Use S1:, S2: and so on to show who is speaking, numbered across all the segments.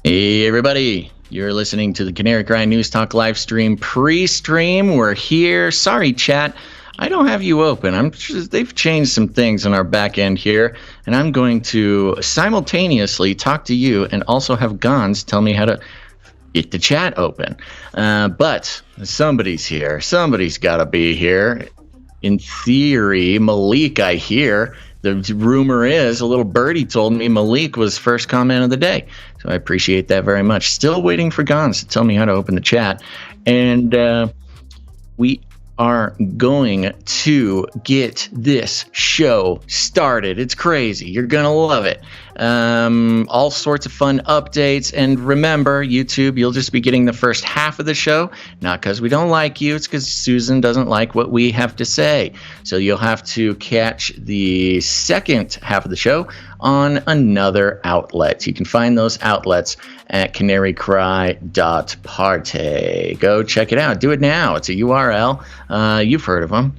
S1: Hey everybody, you're listening to the Canary Cry News Talk live stream pre-stream. We're here. Sorry, chat, I don't have you open. They've changed some things on our back end here, and I'm going to simultaneously talk to you and also have Gonz tell me how to get the chat open. But somebody's here. Somebody's got to be here. In theory, Malik, I hear. The rumor is, a little birdie told me Malik was first comment of the day. So I appreciate that very much. Still waiting for Gonz to tell me how to open the chat. And we are going to get this show started. It's crazy. You're going to love it. All sorts of fun updates. And remember, YouTube, you'll just be getting the first half of the show. Not because we don't like you. It's because Susan doesn't like what we have to say. So you'll have to catch the second half of the show on another outlet. You can find those outlets at CanaryCry.Party. Go check it out. Do it now. It's a URL. You've heard of them,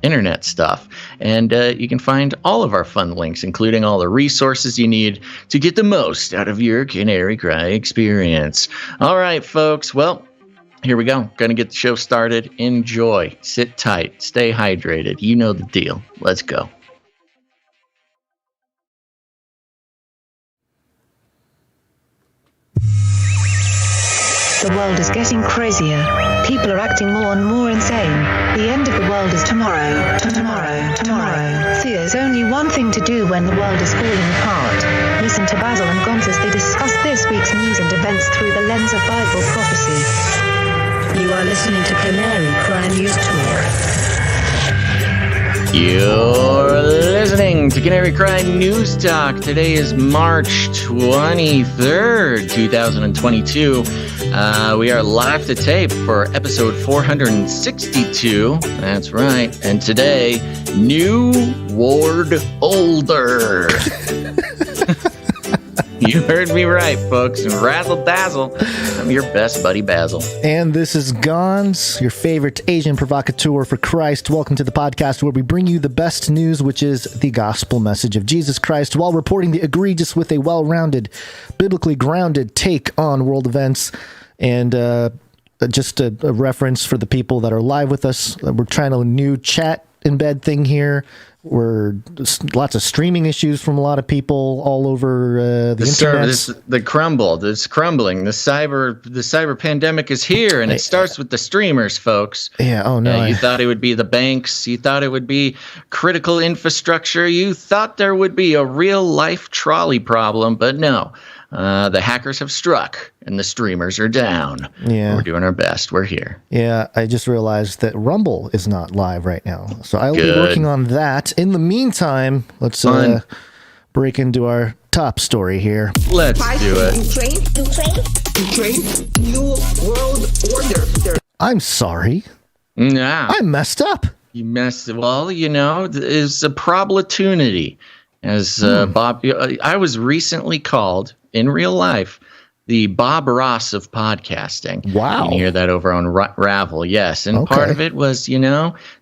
S1: internet stuff. And you can find all of our fun links, including all the resources you need to get the most out of your Canary Cry experience. All right, folks. Well, here we go. Going to get the show started. Enjoy. Sit tight. Stay hydrated. You know the deal. Let's go.
S2: The world is getting crazier. People are acting more and more insane. The end of the world is tomorrow. Tomorrow. There's only one thing to do when the world is falling apart. Listen to Basil and Gonz as they discuss this week's news and events through the lens of Bible prophecy. You are listening to Canary Cry News Talk.
S1: You're listening to Canary Cry News Talk. Today is March 23rd, 2022. We are live to tape for episode 462. That's right. And today, New Ward Older. You heard me right, folks. Razzle dazzle. I'm your best buddy, Basil.
S3: And this is Gonz, your favorite Asian provocateur for Christ. Welcome to the podcast where we bring you the best news, which is the gospel message of Jesus Christ, while reporting the egregious with a well-rounded, biblically grounded take on world events. And just a reference for the people that are live with us. We're trying a new chat embed thing here. We're lots of streaming issues from a lot of people all over the internet.
S1: It's crumbling. The cyber pandemic is here, and it starts with the streamers, folks.
S3: Yeah. Oh no.
S1: You thought it would be the banks. You thought it would be critical infrastructure. You thought there would be a real life trolley problem, but no. The hackers have struck, and the streamers are down. Yeah. We're doing our best. We're here.
S3: Yeah, I just realized that Rumble is not live right now. So I'll be working on that. In the meantime, let's break into our top story here.
S1: Let's do it.
S4: Ukraine, New World Order.
S3: I'm sorry.
S1: Nah.
S3: I messed up.
S1: You messed it. Well, it's a probability. As Bob, I was recently called in real life the Bob Ross of podcasting.
S3: Wow.
S1: You can hear that over on Ravel. Yes. And part of it was,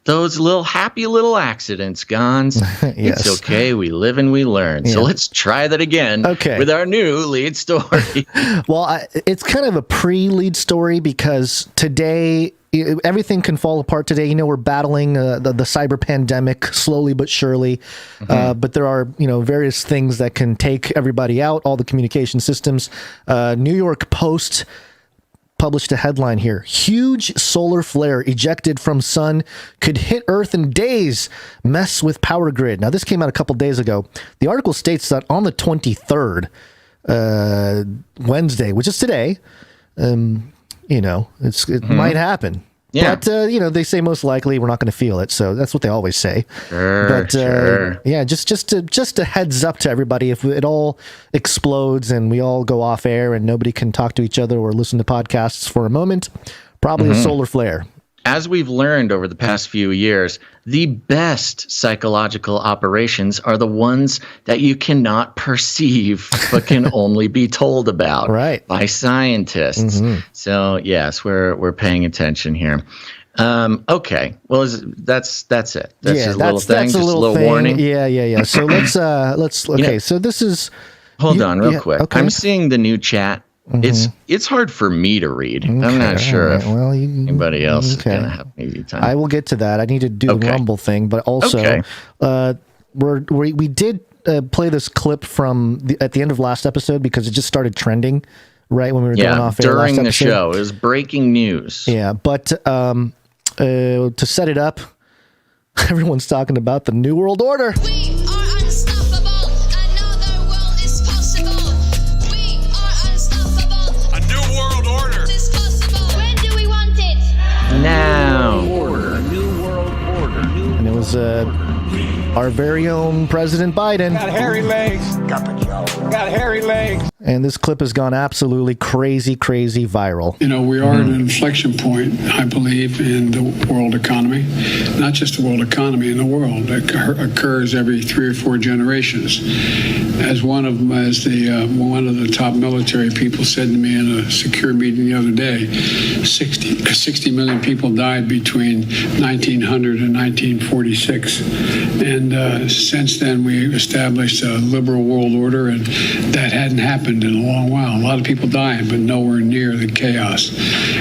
S1: those happy little accidents, Gonz.
S3: Yes.
S1: It's okay. We live and we learn. Yeah. So let's try that again with our new lead story.
S3: Well, it's kind of a pre-lead story because today, everything can fall apart today. We're battling the cyber pandemic slowly but surely. Mm-hmm. But there are, various things that can take everybody out, all the communication systems. New York Post published a headline here. Huge solar flare ejected from sun could hit Earth in days, mess with power grid. Now, this came out a couple days ago. The article states that on the 23rd, Wednesday, which is today, it might happen. Yeah. But, they say most likely we're not going to feel it. So that's what they always say.
S1: Sure.
S3: Yeah, just a heads up to everybody. If it all explodes and we all go off air and nobody can talk to each other or listen to podcasts for a moment, probably a solar flare.
S1: as we've learned over the past few years, the best psychological operations are the ones that you cannot perceive but can only be told about by scientists. So yes, we're paying attention here. Okay, well, that's it. That's just a little thing, just a little warning.
S3: Yeah. So let's. Okay, so this is.
S1: Hold on, real quick. Okay. I'm seeing the new chat. It's hard for me to read. I'm not sure if anybody else is going to have an easy time.
S3: I will get to that. I need to do the Rumble thing, but also we did play this clip from at the end of last episode because it just started trending right when we were going off air
S1: during
S3: last
S1: the
S3: episode.
S1: show. It was breaking news.
S3: Yeah, but to set it up, everyone's talking about the New World Order.
S1: Now.
S5: New World Order.
S3: And it was our very own President Biden.
S6: Got hairy legs. Got hairy legs.
S3: And this clip has gone absolutely crazy viral.
S7: You know, we are at an inflection point, I believe, in the world economy. Not just the world economy, in the world. It occurs every 3 or 4 generations. As one of the top military people said to me in a secure meeting the other day, 60 million people died between 1900 and 1946. And since then, we established a liberal world order, and that hadn't happened in a long while. A lot of people dying, but nowhere near the chaos.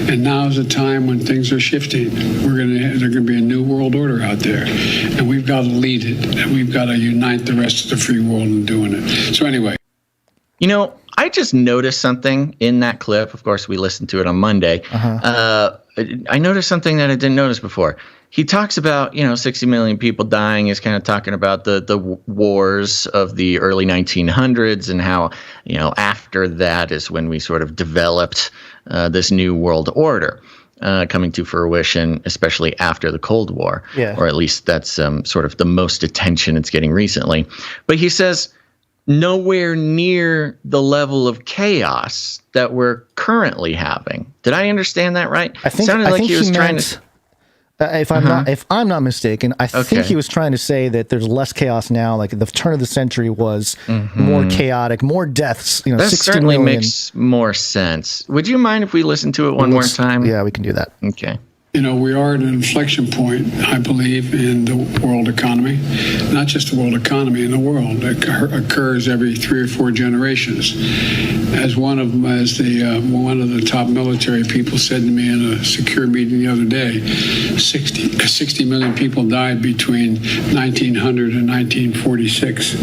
S7: And now is a time when things are shifting. There's going to be a new world order out there, and we've got to lead it, and we've got to unite the rest of the free world in doing it. So anyway.
S1: You know, I just noticed something in that clip. Of course, we listened to it on Monday. I noticed something that I didn't notice before. He talks about, 60 million people dying. He's kind of talking about the wars of the early 1900s and how, after that is when we sort of developed this new world order coming to fruition, especially after the Cold War.
S3: Yeah.
S1: Or at least that's sort of the most attention it's getting recently. But he says nowhere near the level of chaos that we're currently having. Did I understand that right?
S3: I think,
S1: sounded like
S3: he was
S1: trying
S3: to. If I'm not mistaken, I think he was trying to say that there's less chaos now. Like the turn of the century was more chaotic, more deaths.
S1: That
S3: 60
S1: certainly
S3: million.
S1: makes more sense. Would you mind if we listen to it one more time?
S3: Yeah, we can do that.
S1: Okay.
S7: You know, we are at an inflection point, I believe, in the world economy. Not just the world economy, in the world. It occurs every 3 or 4 generations. As one of the top military people said to me in a secure meeting the other day, 60 million people died between 1900 and 1946.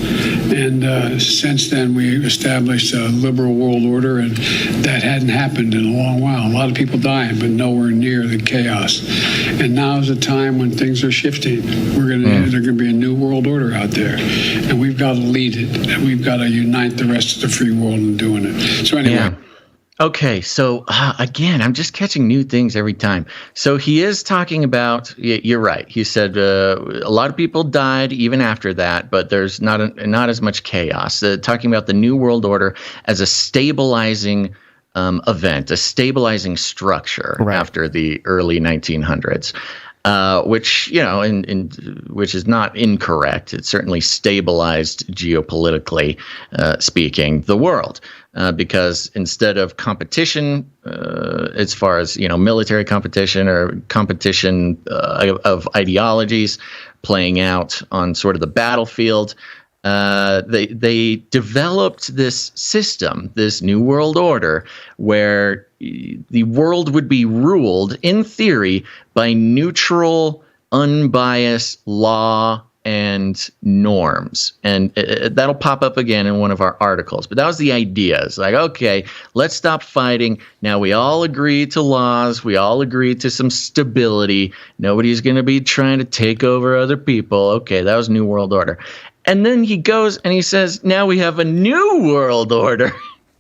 S7: And since then, we established a liberal world order, and that hadn't happened in a long while. A lot of people dying, but nowhere near the chaos. And now is a time when things are shifting. There's going to be a new world order out there, and we've got to lead it, and we've got to unite the rest of the free world in doing it. So anyway.
S1: Yeah. Okay, so again, I'm just catching new things every time. So he is talking about, you're right. He said a lot of people died even after that, but there's not as much chaos. Talking about the new world order as a stabilizing event, a stabilizing structure after the early 1900s, which, which is not incorrect. It certainly stabilized geopolitically speaking the world. Because instead of competition, as far as, military competition or competition of ideologies playing out on sort of the battlefield, they developed this system, this new world order, where the world would be ruled, in theory, by neutral, unbiased law and norms. And that'll pop up again in one of our articles. But that was the idea. It's like, okay, let's stop fighting. Now we all agree to laws. We all agree to some stability. Nobody's going to be trying to take over other people. Okay, that was New World Order. And then he goes and he says, now we have a new world order,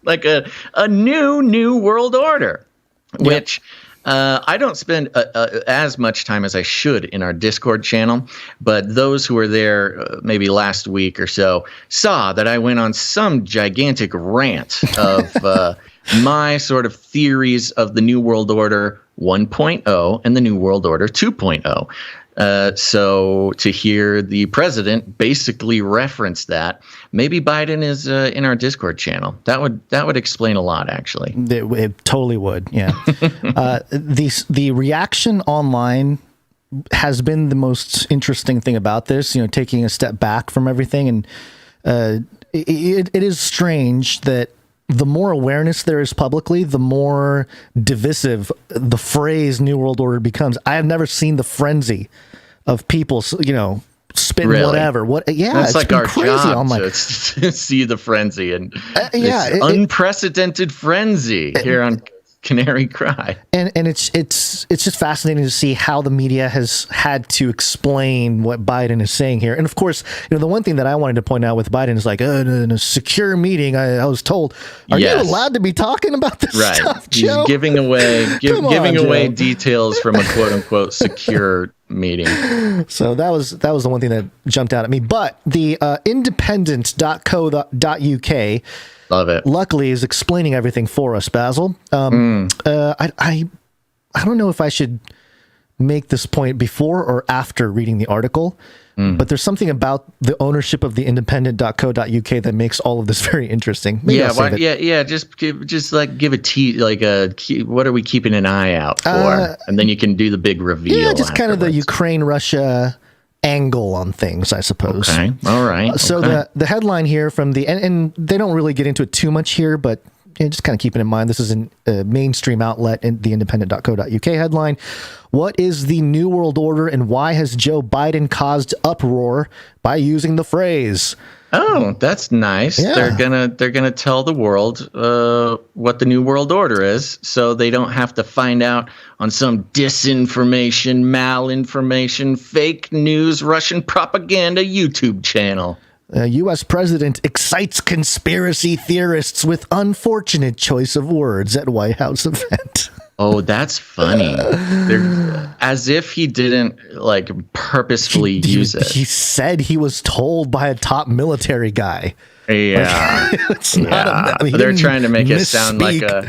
S1: like a new world order, which I don't spend as much time as I should in our Discord channel. But those who were there maybe last week or so saw that I went on some gigantic rant of my sort of theories of the New World Order 1.0 and the New World Order 2.0. So to hear the president basically reference that, maybe Biden is in our Discord channel. That would explain a lot, actually.
S3: It totally would. Yeah. The reaction online has been the most interesting thing about this. Taking a step back from everything, and it is strange that the more awareness there is publicly, the more divisive the phrase New World Order becomes. I have never seen the frenzy of people, spitting whatever.
S1: That's like our
S3: crazy
S1: job to see the frenzy and unprecedented frenzy here on Canary Cry.
S3: And it's just fascinating to see how the media has had to explain what Biden is saying here. And of course, the one thing that I wanted to point out with Biden is like, in a secure meeting, I was told, are you allowed to be talking about this stuff, Joe?
S1: He's giving away details from a quote unquote secure meeting.
S3: So that was the one thing that jumped out at me. But the independent.co.uk,
S1: love it,
S3: luckily is explaining everything for us, Basil. I don't know if I should make this point before or after reading the article, but there's something about the ownership of the independent.co.uk that makes all of this very interesting.
S1: Just give a what are we keeping an eye out for, and then you can do the big reveal.
S3: Yeah, just kind of the Ukraine-Russia angle on things, I suppose.
S1: Okay, all right.
S3: So the headline here from and they don't really get into it too much here, but just kind of keep it in mind. This is a mainstream outlet in the independent.co.uk headline. What is the New World Order and why has Joe Biden caused uproar by using the phrase?
S1: Oh, that's nice. Yeah. They're gonna tell the world what the New World Order is, so they don't have to find out on some disinformation, malinformation, fake news, Russian propaganda YouTube channel.
S3: U.S. president excites conspiracy theorists with unfortunate choice of words at White House event.
S1: Oh, that's funny. As if he didn't purposefully use it.
S3: He said he was told by a top military guy.
S1: Yeah.
S3: It's not
S1: they're trying to make it sound like a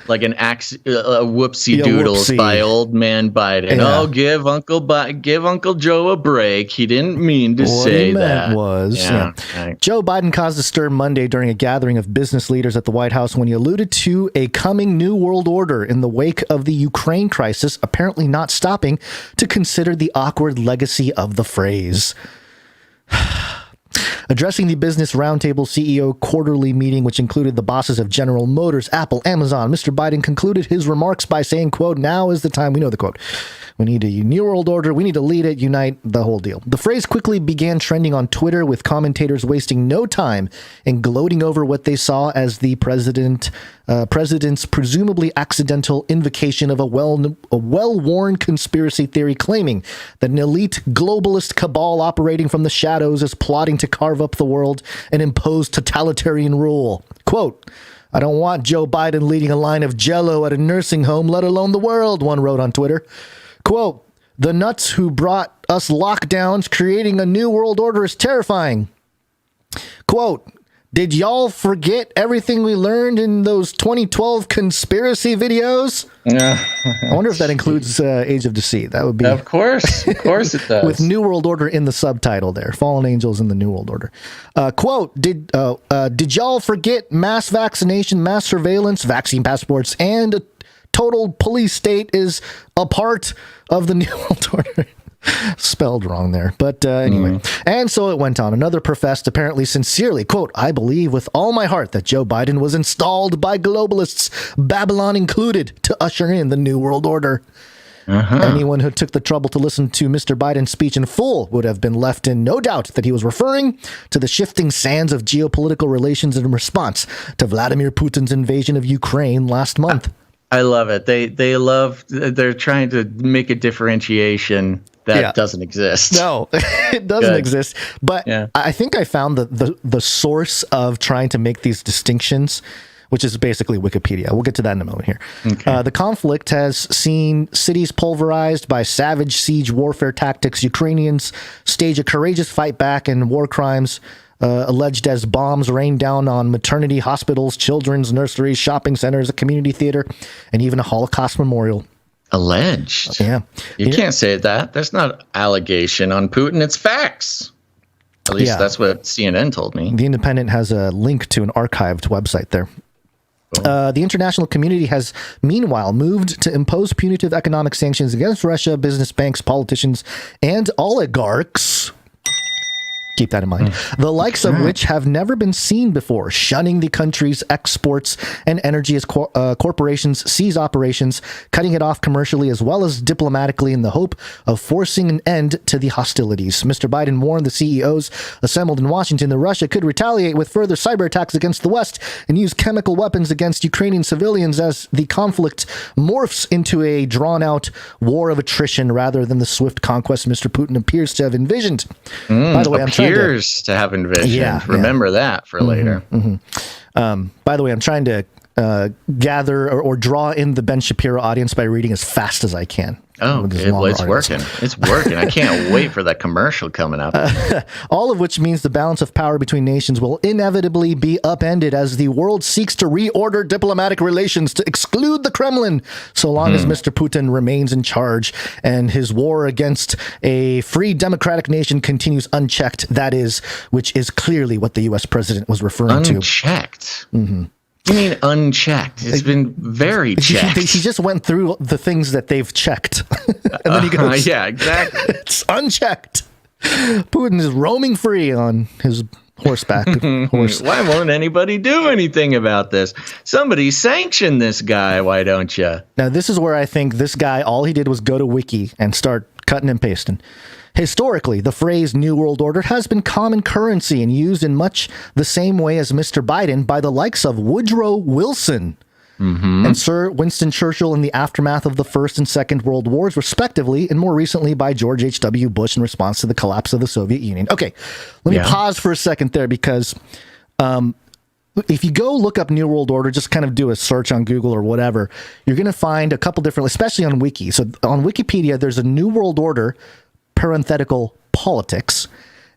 S1: whoopsie doodles by old man Biden. Yeah. Oh, give Uncle Joe a break. He didn't mean to say that.
S3: Right. Joe Biden caused a stir Monday during a gathering of business leaders at the White House when he alluded to a coming new world order in the wake of the Ukraine crisis, apparently not stopping to consider the awkward legacy of the phrase. Addressing the Business Roundtable CEO quarterly meeting, which included the bosses of General Motors, Apple, Amazon, Mr. Biden concluded his remarks by saying, quote, now is the time, we know the quote, we need a new world order, we need to lead it, unite, the whole deal. The phrase quickly began trending on Twitter, with commentators wasting no time in gloating over what they saw as the president's presumably accidental invocation of a well-worn conspiracy theory claiming that an elite globalist cabal operating from the shadows is plotting to carve up the world and impose totalitarian rule. Quote, I don't want Joe Biden leading a line of Jell-O at a nursing home, let alone the world, one wrote on Twitter. Quote, the nuts who brought us lockdowns creating a new world order is terrifying. Quote, did y'all forget everything we learned in those 2012 conspiracy videos? I wonder if that includes Age of Deceit. That would be...
S1: Of course it does.
S3: With New World Order in the subtitle there. Fallen Angels in the New World Order. Quote, did y'all forget mass vaccination, mass surveillance, vaccine passports, and a total police state is a part of the New World Order? Spelled wrong there. But anyway. And so it went on. Another professed, apparently sincerely, quote, I believe with all my heart that Joe Biden was installed by globalists, Babylon included, to usher in the New World Order. Anyone who took the trouble to listen to Mr. Biden's speech in full would have been left in no doubt that he was referring to the shifting sands of geopolitical relations in response to Vladimir Putin's invasion of Ukraine last month.
S1: I love it. They're trying to make a differentiation that doesn't exist.
S3: No, it doesn't exist. But I think I found the source of trying to make these distinctions, which is basically Wikipedia. We'll get to that in a moment here. Okay. The conflict has seen cities pulverized by savage siege warfare tactics. Ukrainians stage a courageous fight back, and war crimes alleged as bombs rained down on maternity hospitals, children's nurseries, shopping centers, a community theater, and even a Holocaust memorial.
S1: Alleged.
S3: Yeah.
S1: You can't say that. That's not allegation on Putin. It's facts. At least that's what CNN told me.
S3: The Independent has a link to an archived website there. Cool. The international community has, meanwhile, moved to impose punitive economic sanctions against Russia, business banks, politicians, and oligarchs. Keep that in mind. The likes of which have never been seen before, shunning the country's exports and energy as corporations seize operations, cutting it off commercially as well as diplomatically in the hope of forcing an end to the hostilities. Mr. Biden warned the CEOs assembled in Washington that Russia could retaliate with further cyber attacks against the West and use chemical weapons against Ukrainian civilians as the conflict morphs into a drawn-out war of attrition rather than the swift conquest Mr. Putin appears to have envisioned. By the way, I'm trying
S1: to have envisioned. Remember that for later.
S3: By the way, I'm trying to gather or draw in the Ben Shapiro audience by reading as fast as I can.
S1: Oh, it's working. It's working. I can't wait for that commercial coming up.
S3: All of which means the balance of power between nations will inevitably be upended as the world seeks to reorder diplomatic relations to exclude the Kremlin, so long as Mr. Putin remains in charge and his war against a free democratic nation continues unchecked. That is, which is clearly what the U.S. president was referring to.
S1: Unchecked? You mean unchecked? It's been very checked.
S3: He just went through the things that they've checked. And then he goes,
S1: yeah, exactly.
S3: It's unchecked. Putin is roaming free on his horseback.
S1: Why won't anybody do anything about this? Somebody sanction this guy, why don't you?
S3: Now, this is where I think this guy, all he did was go to Wiki and start cutting and pasting. Historically, the phrase New World Order has been common currency and used in much the same way as Mr. Biden by the likes of Woodrow Wilson and Sir Winston Churchill in the aftermath of the First and Second World Wars, respectively, and more recently by George H.W. Bush in response to the collapse of the Soviet Union. Okay, let me pause for a second there because if you go look up New World Order, just kind of do a search on Google or whatever, you're going to find a couple different, especially on Wiki. So on Wikipedia, there's a New World Order parenthetical politics,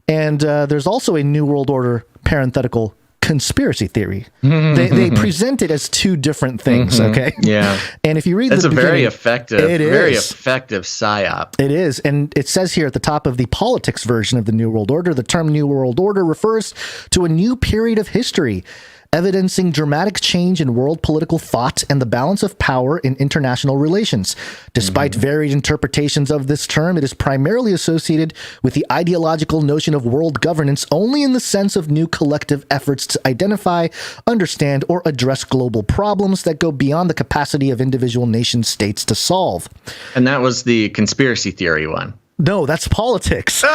S3: and there's also a New World Order parenthetical conspiracy theory. They present it as two different things. Okay.
S1: Yeah.
S3: And if you read,
S1: it's a very effective psyop.
S3: It is, and it says here at the top of the politics version of the New World Order, the term New World Order refers to a new period of history, evidencing dramatic change in world political thought and the balance of power in international relations. Despite varied interpretations of this term, it is primarily associated with the ideological notion of world governance only in the sense of new collective efforts to identify, understand, or address global problems that go beyond the capacity of individual nation states to solve.
S1: And that was the conspiracy theory one.
S3: No, that's politics.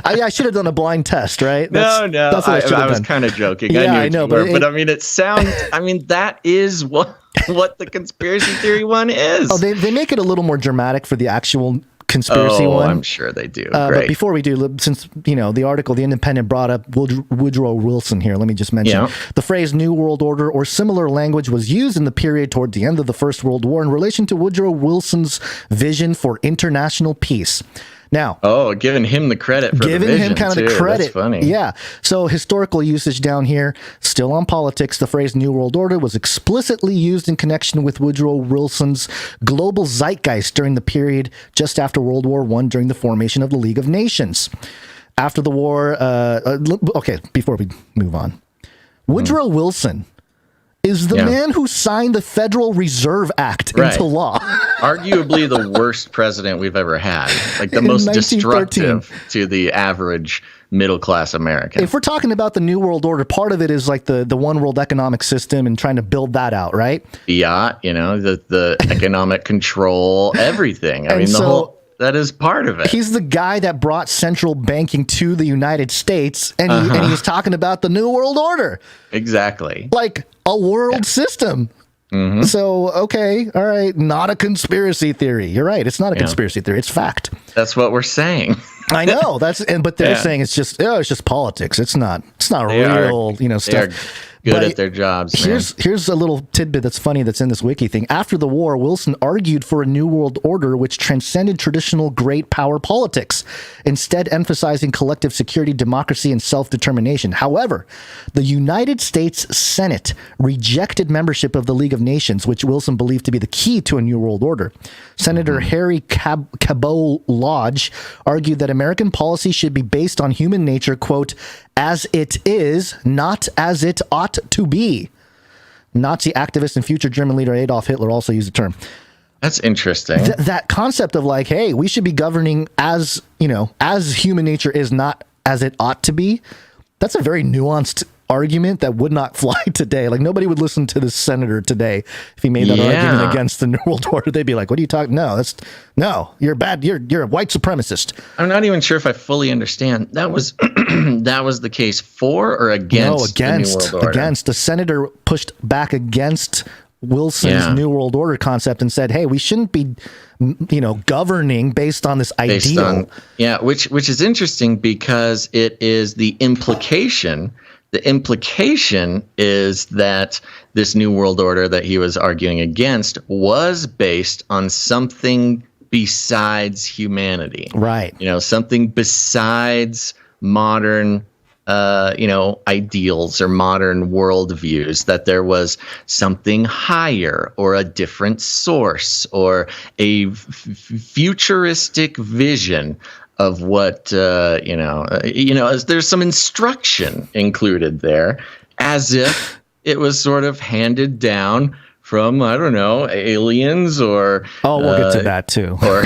S3: I should have done a blind test, right?
S1: No. I was kind of joking.
S3: Yeah,
S1: I know, but I mean, it sounds. I mean, that is what the conspiracy theory one is.
S3: Oh, they make it a little more dramatic for the actual conspiracy one.
S1: I'm sure they do.
S3: But before we do, since the article, The Independent brought up Woodrow Wilson here, let me just mention the phrase New World Order or similar language was used in the period toward the end of the First World War in relation to Woodrow Wilson's vision for international peace. Now,
S1: giving him the credit for the vision,
S3: him kind of the credit.
S1: That's funny.
S3: Yeah. So historical usage down here, still on politics, the phrase New World Order was explicitly used in connection with Woodrow Wilson's global zeitgeist during the period just after World War I during the formation of the League of Nations. After the war, before we move on, Woodrow Wilson is the man who signed the Federal Reserve Act into law.
S1: Arguably the worst president we've ever had. Like the most destructive to the average middle-class American.
S3: If we're talking about the New World Order, part of it is like the one world economic system and trying to build that out, right?
S1: Fiat, the economic control, everything. I mean, the whole... That is part of it.
S3: He's the guy that brought central banking to the United States, and he's talking about the New World Order.
S1: Exactly.
S3: Like a world system. So, okay, all right, not a conspiracy theory. You're right, it's not a conspiracy theory, it's fact.
S1: That's what we're saying.
S3: I know but they're saying it's just politics. It's not real, stuff.
S1: They are good at their jobs.
S3: Here's a little tidbit that's funny that's in this wiki thing. After the war, Wilson argued for a new world order which transcended traditional great power politics, instead emphasizing collective security, democracy, and self-determination. However, the United States Senate rejected membership of the League of Nations, which Wilson believed to be the key to a new world order. Senator Harry Cabot Lodge argued that American policy should be based on human nature, quote, as it is, not as it ought to be. Nazi activist and future German leader Adolf Hitler also used the term.
S1: That's interesting.
S3: That concept of like, hey, we should be governing as human nature is, not as it ought to be. That's a very nuanced argument that would not fly today. Like, nobody would listen to this senator today if he made that argument against the New World Order. They'd be like, what are you talking? No, you're bad. You're a white supremacist.
S1: I'm not even sure if I fully understand. That was that was the case for or against the New World Order?
S3: Against. The senator pushed back against Wilson's New World Order concept and said, hey, we shouldn't be governing based on this ideal.
S1: Which is interesting because it is the implication. The implication is that this New World Order that he was arguing against was based on something besides humanity.
S3: Right.
S1: Something besides modern ideals or modern worldviews, that there was something higher or a different source or a futuristic vision of what, there's some instruction included there, as if it was sort of handed down from, I don't know, aliens or...
S3: Oh, we'll get to that too.
S1: Or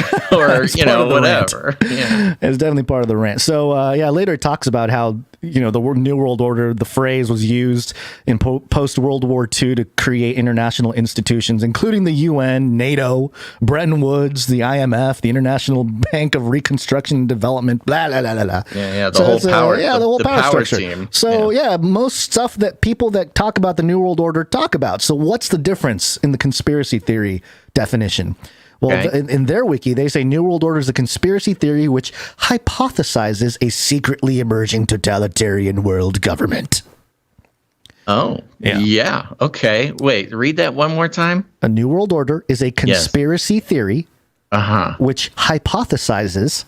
S1: whatever. Yeah.
S3: It's definitely part of the rant. So, later it talks about how, the New World Order, the phrase was used in post-World War II to create international institutions, including the UN, NATO, Bretton Woods, the IMF, the International Bank of Reconstruction and Development, blah, blah, blah, blah.
S1: The whole power
S3: structure.
S1: Team.
S3: So, most stuff that people that talk about the New World Order talk about. So what's the difference in the conspiracy theory definition? Well, in their wiki, they say New World Order is a conspiracy theory which hypothesizes a secretly emerging totalitarian world government.
S1: Oh, yeah. Okay. Wait, read that one more time.
S3: A New World Order is a conspiracy theory which hypothesizes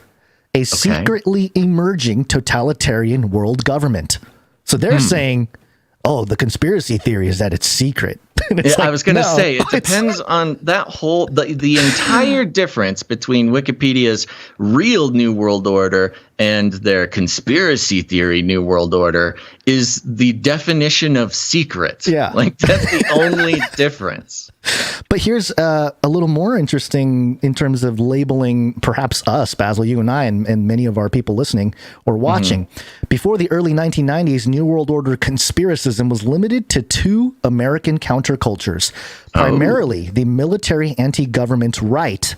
S3: a secretly emerging totalitarian world government. So they're saying, the conspiracy theory is that it's secret.
S1: I was going to say, it depends on that whole, the entire difference between Wikipedia's real New World Order and their conspiracy theory New World Order is the definition of secret.
S3: Yeah.
S1: Like, that's the only difference.
S3: But here's a little more interesting in terms of labeling perhaps us, Basil, you and I, and many of our people listening or watching. Before the early 1990s, New World Order conspiracism was limited to two American countercultures, primarily the military anti-government right,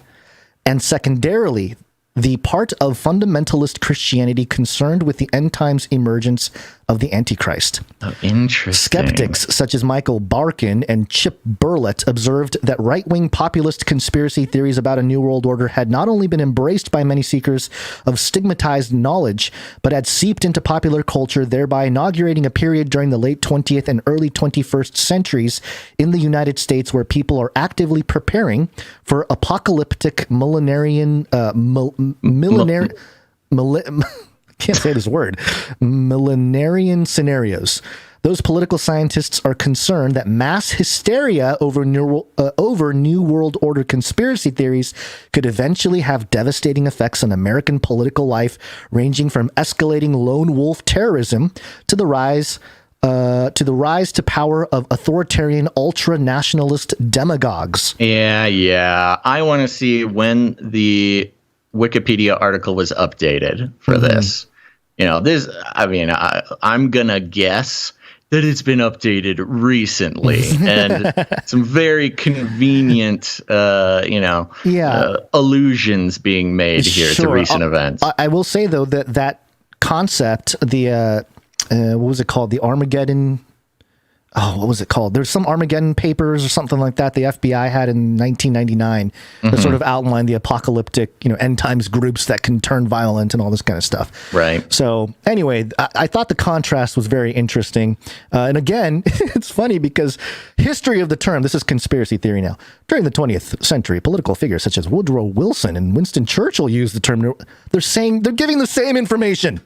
S3: and secondarily, the part of fundamentalist Christianity concerned with the end times emergence of the Antichrist.
S1: Oh, interesting.
S3: Skeptics such as Michael Barkin and Chip Burlett observed that right-wing populist conspiracy theories about a New World Order had not only been embraced by many seekers of stigmatized knowledge, but had seeped into popular culture, thereby inaugurating a period during the late 20th and early 21st centuries in the United States where people are actively preparing for apocalyptic can't say this word, millenarian scenarios. Those political scientists are concerned that mass hysteria over New World Order conspiracy theories could eventually have devastating effects on American political life, ranging from escalating lone wolf terrorism to the rise to power of authoritarian ultra-nationalist demagogues.
S1: Yeah. I want to see when the Wikipedia article was updated for this. I'm going to guess that it's been updated recently and some very convenient, allusions being made here to recent events.
S3: I will say, though, that concept, the, what was it called? The Armageddon what was it called? There's some Armageddon papers or something like that the FBI had in 1999 that sort of outlined the apocalyptic, end times groups that can turn violent and all this kind of stuff.
S1: Right.
S3: So anyway, I thought the contrast was very interesting. And again, it's funny because history of the term, this is conspiracy theory now. During the 20th century, political figures such as Woodrow Wilson and Winston Churchill used the term. They're giving the same information.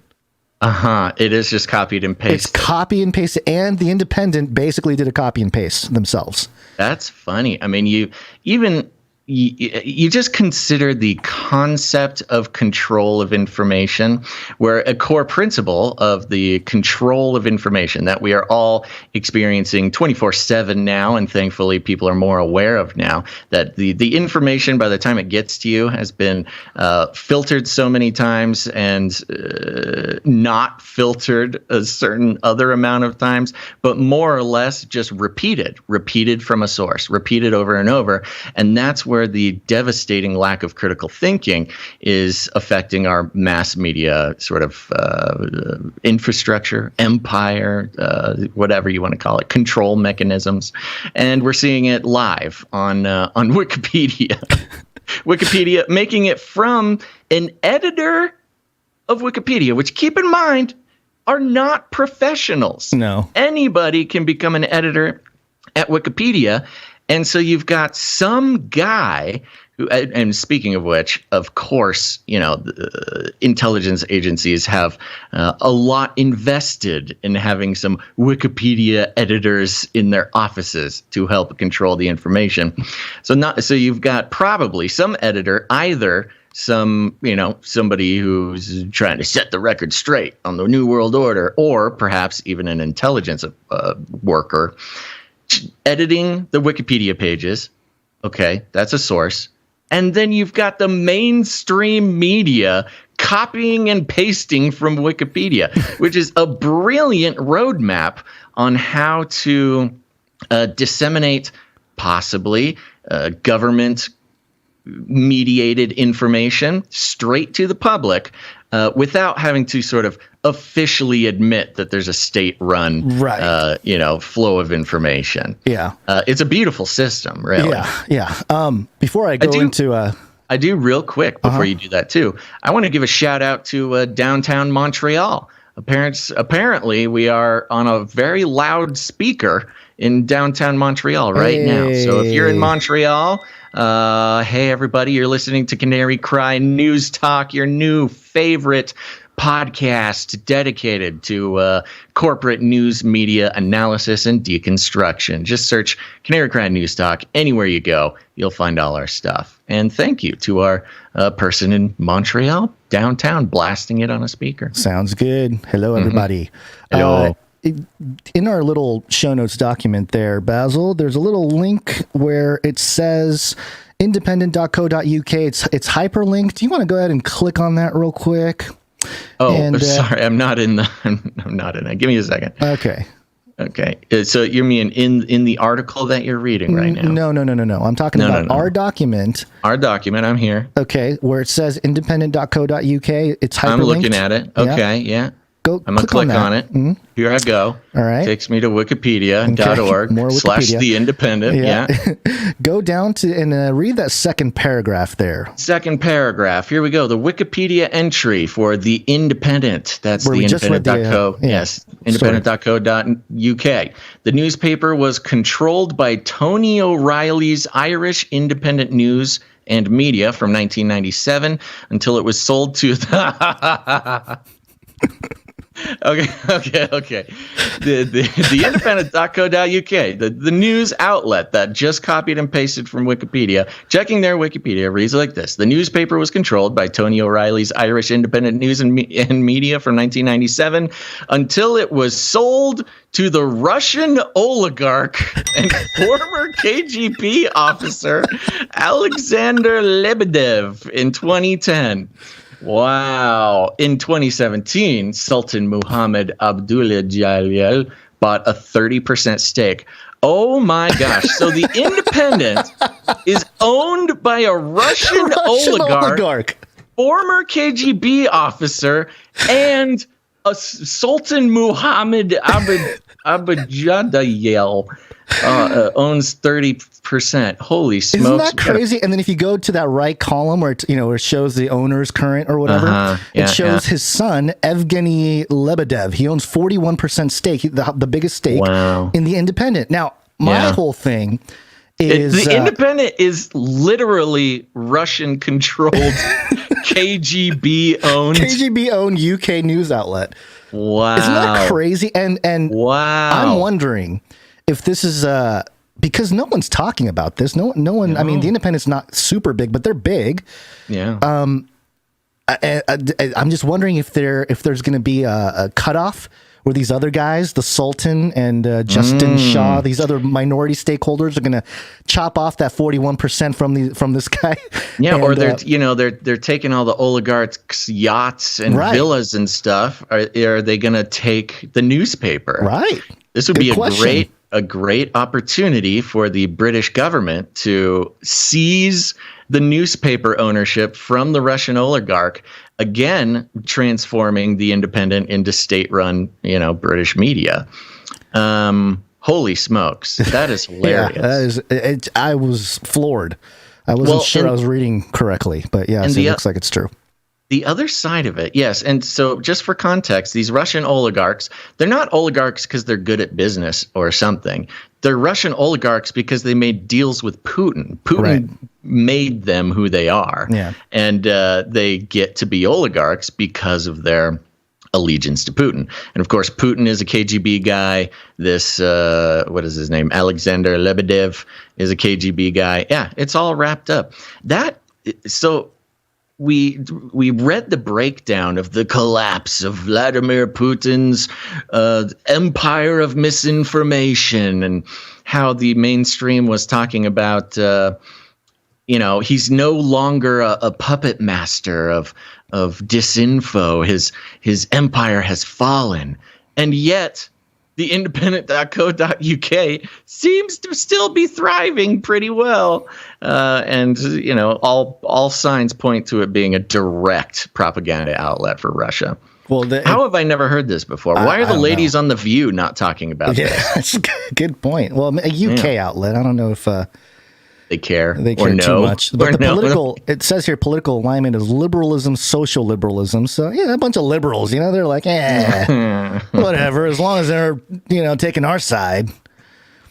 S1: It is just copied and pasted.
S3: It's copy and paste, and the Independent basically did a copy and paste themselves.
S1: That's funny. I mean, you just consider the concept of control of information, where a core principle of the control of information that we are all experiencing 24/7 now, and thankfully people are more aware of now, that the information by the time it gets to you has been filtered so many times and not filtered a certain other amount of times, but more or less just repeated from a source, repeated over and over. And that's where the devastating lack of critical thinking is affecting our mass media sort of infrastructure, empire, whatever you want to call it, control mechanisms. And we're seeing it live on Wikipedia. Wikipedia making it from an editor of Wikipedia, which, keep in mind, are not professionals.
S3: No.
S1: Anybody can become an editor at Wikipedia. And so you've got some guy who, and speaking of which, of course, the intelligence agencies have a lot invested in having some Wikipedia editors in their offices to help control the information. So you've got probably some editor, either somebody who's trying to set the record straight on the New World Order, or perhaps even an intelligence worker editing the Wikipedia pages. Okay, that's a source. And then you've got the mainstream media copying and pasting from Wikipedia, which is a brilliant roadmap on how to disseminate possibly government mediated information straight to the public without having to sort of officially admit that there's a state-run, flow of information. Yeah, it's a beautiful system, really.
S3: Yeah. Before I go
S1: I do real quick before you do that too. I want to give a shout out to downtown Montreal. Apparently, we are on a very loud speaker in downtown Montreal right now. So if you're in Montreal, hey everybody, you're listening to Canary Cry News Talk, your new favorite podcast dedicated to corporate news media analysis and deconstruction. Just search Canary Cry News Talk anywhere you go. You'll find all our stuff. And thank you to our person in Montreal downtown blasting it on a speaker.
S3: Sounds good. Hello, everybody.
S1: Hello.
S3: In our little show notes document there, Basil, there's a little link where it says independent.co.uk. It's hyperlinked. Do you want to go ahead and click on that real quick?
S1: Oh, sorry, I'm not in it. Give me a second.
S3: Okay.
S1: So you mean in the article that you're reading right now?
S3: No. I'm talking about our document.
S1: Our document. I'm here.
S3: Okay, where it says independent.co.uk. It's hyperlinked.
S1: I'm looking at it. Okay, yeah.
S3: I'm
S1: going to click on it.
S3: Mm-hmm.
S1: Here I go.
S3: All right.
S1: Takes me to wikipedia.org /the independent. Yeah.
S3: Go down to and read that second paragraph there.
S1: Second paragraph. Here we go. The Wikipedia entry for The Independent. That's the independent.co. Yes. Independent.co.uk. The newspaper was controlled by Tony O'Reilly's Irish Independent News and Media from 1997 until it was sold to Okay. The independent.co.uk, the news outlet that just copied and pasted from Wikipedia, checking their Wikipedia reads like this. The newspaper was controlled by Tony O'Reilly's Irish Independent News and Media from 1997 until it was sold to the Russian oligarch and former KGB officer Alexander Lebedev in 2010. Wow. In 2017, Sultan Muhammad Abdullah Jalal bought a 30% stake. Oh my gosh. So the Independent is owned by a Russian oligarch, former KGB officer, and Sultan Muhammad Abadjadayel owns 30%. Holy smokes!
S3: Isn't that crazy? And then if you go to that right column where where it shows the owner's current or whatever, it shows his son Evgeny Lebedev. He owns 41% stake, the biggest stake in the Independent. Now, my whole thing is
S1: the Independent is literally Russian controlled. KGB owned
S3: UK news outlet.
S1: Wow.
S3: Isn't that crazy? And
S1: wow.
S3: I'm wondering if this is because no one's talking about this. No one. No. I mean, the Independent's not super big, but they're big.
S1: Yeah.
S3: I'm just wondering if there's going to be a cutoff where these other guys, the Sultan and Justin Shaw, these other minority stakeholders are going to chop off that 41% from this guy.
S1: Yeah,
S3: and,
S1: or they're taking all the oligarchs' yachts and villas and stuff. Are they going to take the newspaper?
S3: Right.
S1: This would be a great opportunity for the British government to seize the newspaper ownership from the Russian oligarch, again transforming the Independent into state-run, British media. Holy smokes, that is hilarious.
S3: I was floored. I wasn't sure I was reading correctly, but yeah, it looks like it's true.
S1: The other side of it, yes. And so just for context, these Russian oligarchs, they're not oligarchs because they're good at business or something. They're Russian oligarchs because they made deals with Putin. Putin made them who they are. Yeah. And they get to be oligarchs because of their allegiance to Putin. And of course, Putin is a KGB guy. This, what is his name? Alexander Lebedev is a KGB guy. Yeah, it's all wrapped up. We read the breakdown of the collapse of Vladimir Putin's empire of misinformation and how the mainstream was talking about, he's no longer a puppet master of disinfo. His empire has fallen. And yet the independent.co.uk seems to still be thriving pretty well. And all signs point to it being a direct propaganda outlet for Russia. Well, how have I never heard this before? Why are the ladies on The View not talking about this?
S3: That's a good point. Well, a UK outlet, I don't know if
S1: they care
S3: too much. But it says here, political alignment is liberalism, social liberalism. So, a bunch of liberals, they're like, whatever, as long as they're, taking our side.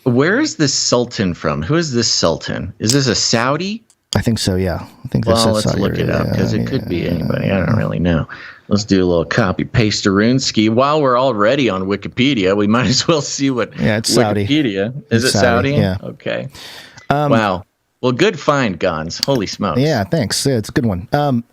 S1: Where is this Sultan from? Who is this Sultan? Is this a Saudi?
S3: I think so, yeah. I think
S1: let's look it up because it could be anybody. I don't really know. Let's do a little copy paste Arunski. While we're already on Wikipedia, we might as well see what
S3: it's
S1: Wikipedia.
S3: Saudi.
S1: Is it Saudi?
S3: Yeah.
S1: Okay. Wow. Well, good find, Gonz. Holy smokes.
S3: Yeah, thanks. Yeah, it's a good one.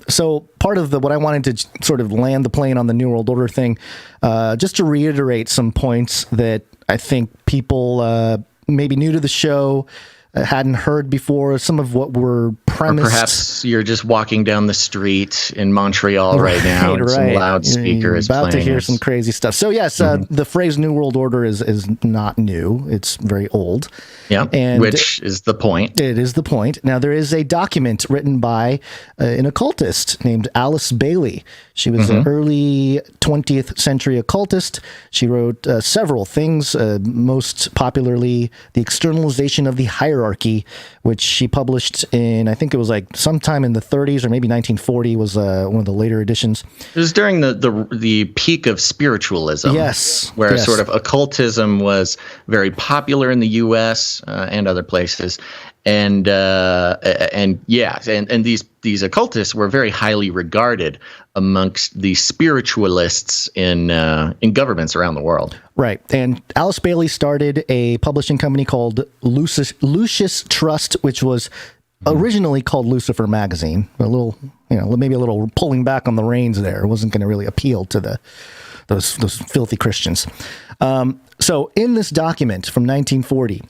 S3: So part of what I wanted to sort of land the plane on the New World Order thing, just to reiterate some points that I think people maybe new to the show hadn't heard before, some of what were premised.
S1: Or perhaps you're just walking down the street in Montreal right now and some loudspeaker is
S3: about
S1: playing.
S3: To hear some crazy stuff. So yes, the phrase New World Order is not new. It's very old.
S1: Yeah, which is the point.
S3: It is the point. Now, there is a document written by an occultist named Alice Bailey. She was an early 20th century occultist. She wrote several things, most popularly The Externalization of the Hierarchy, which she published in, I think it was like sometime in the 30s or maybe 1940 was one of the later editions.
S1: It was during the peak of spiritualism.
S3: Yes.
S1: Where sort of occultism was very popular in the U.S. And other places. And these occultists were very highly regarded amongst the spiritualists in governments around the world.
S3: Right. And Alice Bailey started a publishing company called Lucius Trust, which was originally called Lucifer Magazine. A little, maybe a little pulling back on the reins there. It wasn't going to really appeal to those filthy Christians. So in this document from 1940,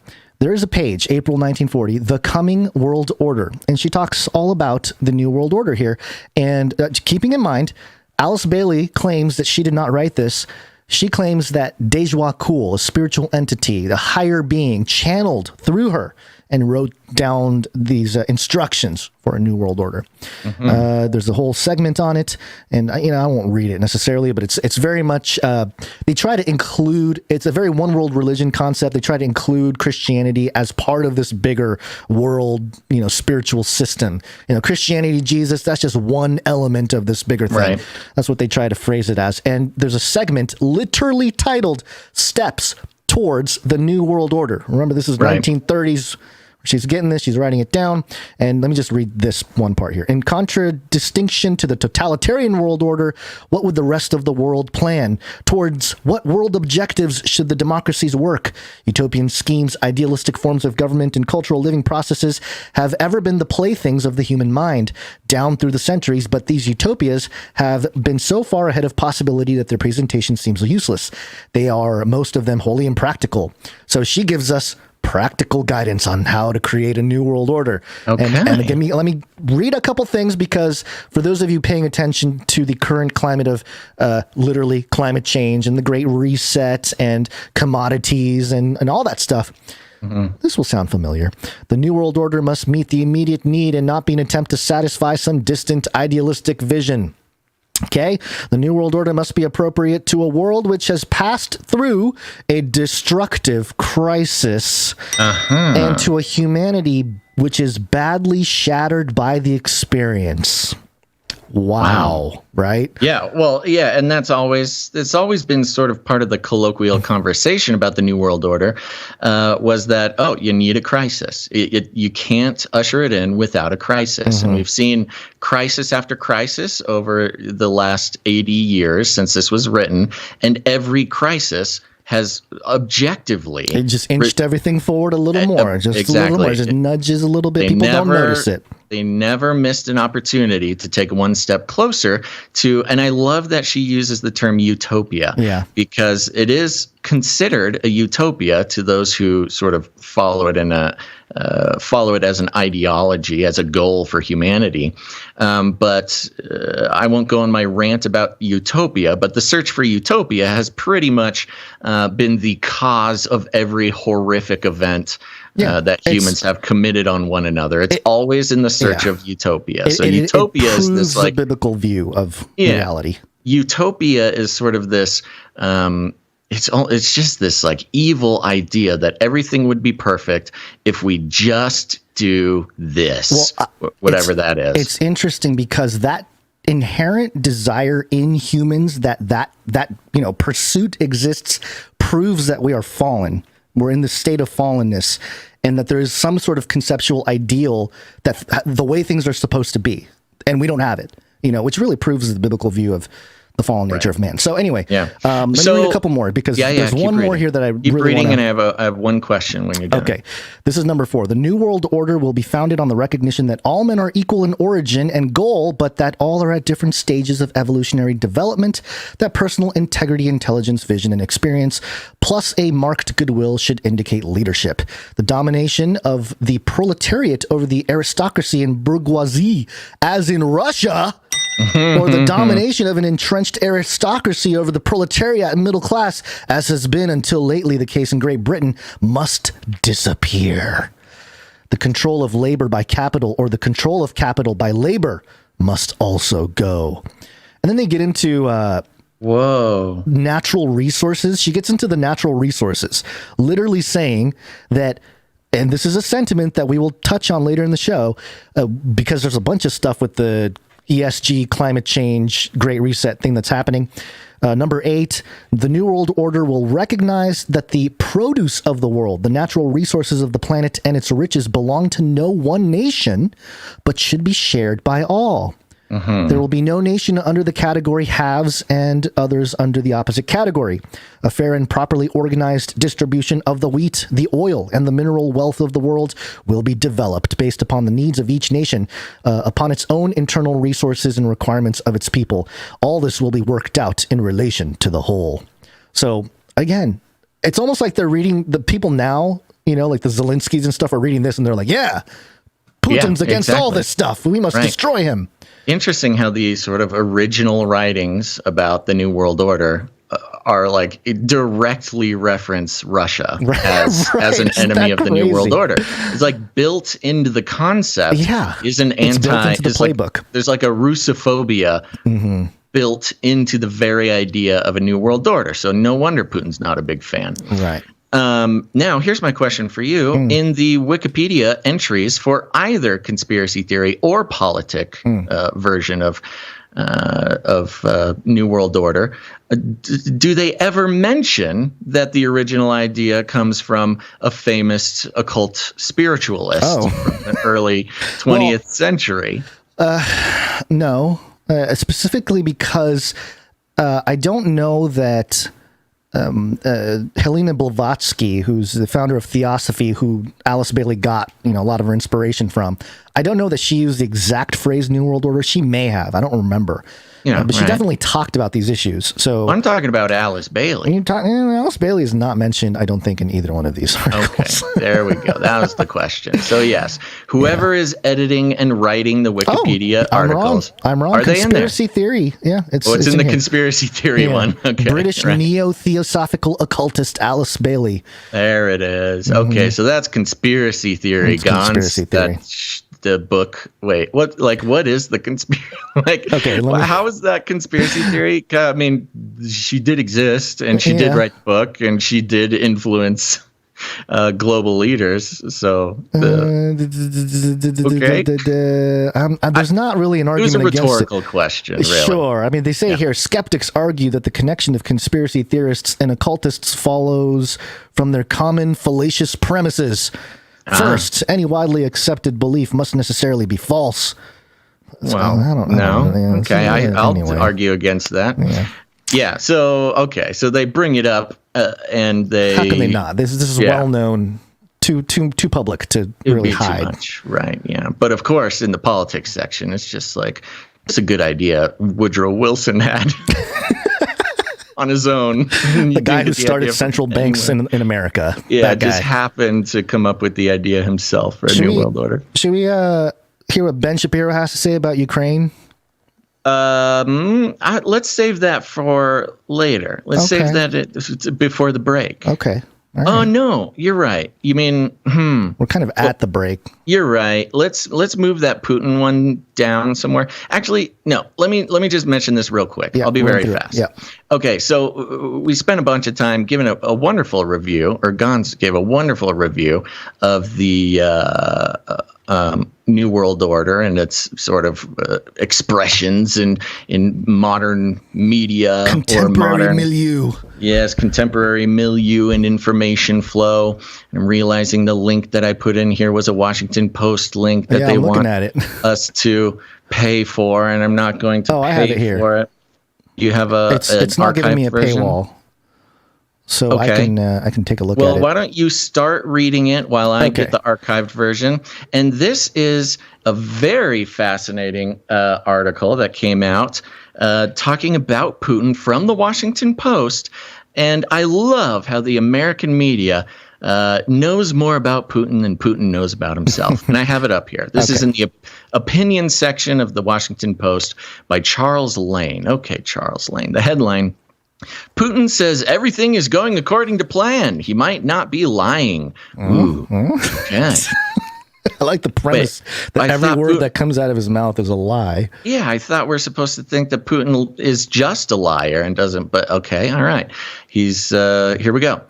S3: there is a page, April 1940, The Coming World Order. And she talks all about the New World Order here. And keeping in mind, Alice Bailey claims that she did not write this. She claims that Deja Kul, a spiritual entity, the higher being, channeled through her and wrote down these instructions for a new world order. There's a whole segment on it, and I won't read it necessarily, but it's very much they try to include. It's a very one world religion concept. They try to include Christianity as part of this bigger world, spiritual system. Christianity, Jesus, that's just one element of this bigger thing.
S1: Right. That's
S3: what they try to phrase it as. And there's a segment literally titled "Steps Towards the New World Order." Remember, this is 1930s. She's getting this. She's writing it down. And let me just read this one part here. In contradistinction to the totalitarian world order, what would the rest of the world plan? Towards what world objectives should the democracies work? Utopian schemes, idealistic forms of government, and cultural living processes have ever been the playthings of the human mind down through the centuries, but these utopias have been so far ahead of possibility that their presentation seems useless. They are, most of them, wholly impractical. So she gives us practical guidance on how to create a new world order.
S1: Okay.
S3: And again, let me read a couple things, because for those of you paying attention to the current climate of literally climate change and the Great Reset and commodities and all that stuff, this will sound familiar. The New World Order must meet the immediate need and not be an attempt to satisfy some distant idealistic vision. Okay, the New World Order must be appropriate to a world which has passed through a destructive crisis and to a humanity which is badly shattered by the experience. Wow. Right?
S1: Yeah. Well, yeah. And it's always been sort of part of the colloquial conversation about the New World Order was that, you need a crisis. You can't usher it in without a crisis. And we've seen crisis after crisis over the last 80 years since this was written. And every crisis has objectively...
S3: It just inched everything forward a little more. Just a little more. Just nudges a little bit. People don't notice it.
S1: They never missed an opportunity to take one step closer to, and I love that she uses the term utopia, because it is considered a utopia to those who sort of follow it as an ideology, as a goal for humanity. But I won't go on my rant about utopia, but the search for utopia has pretty much been the cause of every horrific event that humans have committed on one another. It's always in the search of utopia. So utopia is this
S3: the biblical view of reality.
S1: Utopia is sort of this. It's just this like evil idea that everything would be perfect if we just do this, whatever that is.
S3: It's interesting because that inherent desire in humans that pursuit exists proves that we are fallen. We're in the state of fallenness, and that there is some sort of conceptual ideal that the way things are supposed to be, and we don't have it, which really proves the biblical view of the fallen nature of man. So anyway, let me read a couple more, because there's one more here that I
S1: keep
S3: really
S1: reading,
S3: wanna...
S1: and I have one question when you're done.
S3: Okay, this is number 4. The New World Order will be founded on the recognition that all men are equal in origin and goal, but that all are at different stages of evolutionary development, that personal integrity, intelligence, vision, and experience, plus a marked goodwill should indicate leadership. The domination of the proletariat over the aristocracy and bourgeoisie, as in Russia... or the domination of an entrenched aristocracy over the proletariat and middle class, as has been until lately the case in Great Britain, must disappear. The control of labor by capital, or the control of capital by labor, must also go. And then they get into natural resources. She gets into the natural resources, literally saying that, and this is a sentiment that we will touch on later in the show, because there's a bunch of stuff with the ESG, climate change, Great Reset thing that's happening. Number 8, the New World Order will recognize that the produce of the world, the natural resources of the planet and its riches, belong to no one nation, but should be shared by all. There will be no nation under the category haves and others under the opposite category. A fair and properly organized distribution of the wheat, the oil, and the mineral wealth of the world will be developed based upon the needs of each nation, upon its own internal resources and requirements of its people. All this will be worked out in relation to the whole. So, again, it's almost like they're reading, the people now, like the Zelenskys and stuff are reading this and they're like, Putin's against all this stuff. We must destroy him.
S1: Interesting how the sort of original writings about the New World Order are like directly reference Russia as an
S3: Isn't
S1: enemy
S3: that
S1: of the New World
S3: crazy?
S1: Order. It's like built into the concept.
S3: Yeah,
S1: is an
S3: it's built into the
S1: there's like-
S3: playbook.
S1: there's like a Russophobia built into the very idea of a New World Order. So no wonder Putin's not a big fan.
S3: Right.
S1: Now, here's my question for you. In the Wikipedia entries for either conspiracy theory or politic version of New World Order, do they ever mention that the original idea comes from a famous occult spiritualist from the early 20th century?
S3: No, specifically because I don't know that Helena Blavatsky, who's the founder of Theosophy, who Alice Bailey got a lot of her inspiration from. I don't know that she used the exact phrase "New World Order." She may have. I don't remember. But she definitely talked about these issues. So
S1: I'm talking about Alice Bailey.
S3: Alice Bailey is not mentioned, I don't think, in either one of these articles.
S1: Okay, there we go. That was the question. So yes, whoever is editing and writing the Wikipedia articles,
S3: I'm wrong.
S1: Are they in there?
S3: Conspiracy theory. Yeah, it's
S1: in the
S3: here.
S1: conspiracy theory one. Okay,
S3: British
S1: right.
S3: neo-theosophical occultist Alice Bailey.
S1: There it is. Okay, so that's conspiracy theory.
S3: It's conspiracy theory.
S1: That's the book. Wait, what? Like, what is the conspiracy?
S3: Okay,
S1: how is that conspiracy theory? I mean, she did exist, and she did write the book, and she did influence global leaders. So,
S3: there's not really an
S1: it was
S3: argument
S1: a
S3: against
S1: rhetorical question. Really.
S3: Sure. I mean, they say here, skeptics argue that the connection of conspiracy theorists and occultists follows from their common fallacious premises. First, any widely accepted belief must necessarily be false.
S1: Well,
S3: I don't know.
S1: Okay, I'll
S3: Anyway.
S1: argue against that. Yeah. So they bring it up, and they.
S3: How can they not? This is well known, too public to
S1: It would
S3: really
S1: be
S3: hide.
S1: too much, right? Yeah, but of course, in the politics section, it's just like it's a good idea. Woodrow Wilson had on his own.
S3: The guy who started central banks in America.
S1: Yeah,
S3: that guy.
S1: just happened to come up with the idea himself for a New World Order.
S3: Should we hear what Ben Shapiro has to say about Ukraine?
S1: Let's save that for later. Let's save that before the break.
S3: Okay. All right.
S1: Oh no, you're right. You mean
S3: We're kind of at the break.
S1: You're right. Let's move that Putin one down somewhere. Actually, no. Let me just mention this real quick.
S3: Yeah,
S1: I'll be
S3: run
S1: very
S3: through it.
S1: fast.
S3: Yeah.
S1: Okay, so we spent a bunch of time giving a wonderful review, or Gonz gave a wonderful review of the New World Order and its sort of expressions in modern media or modern
S3: milieu.
S1: Yes, contemporary milieu and information flow. I'm realizing the link that I put in here was a Washington Post link that they
S3: I'm looking
S1: want
S3: at it.
S1: us to pay for, and I'm not going to pay
S3: I have it here.
S1: for it. You have
S3: It's not giving me a
S1: version?
S3: paywall, so
S1: Okay.
S3: I can take a look at
S1: Well,
S3: it.
S1: why don't you start reading it while I get the archived version? And this is a very fascinating article that came out talking about Putin from the Washington Post. And I love how the American media knows more about Putin than Putin knows about himself. And I have it up here. This is in the opinion section of the Washington Post by Charles Lane. Okay, Charles Lane. The headline: Putin says everything is going according to plan. He might not be lying. Ooh. Okay.
S3: I like the premise that every word that comes out of his mouth is a lie.
S1: Yeah, I thought we're supposed to think that Putin is just a liar and doesn't. But okay, all right. He's here we go.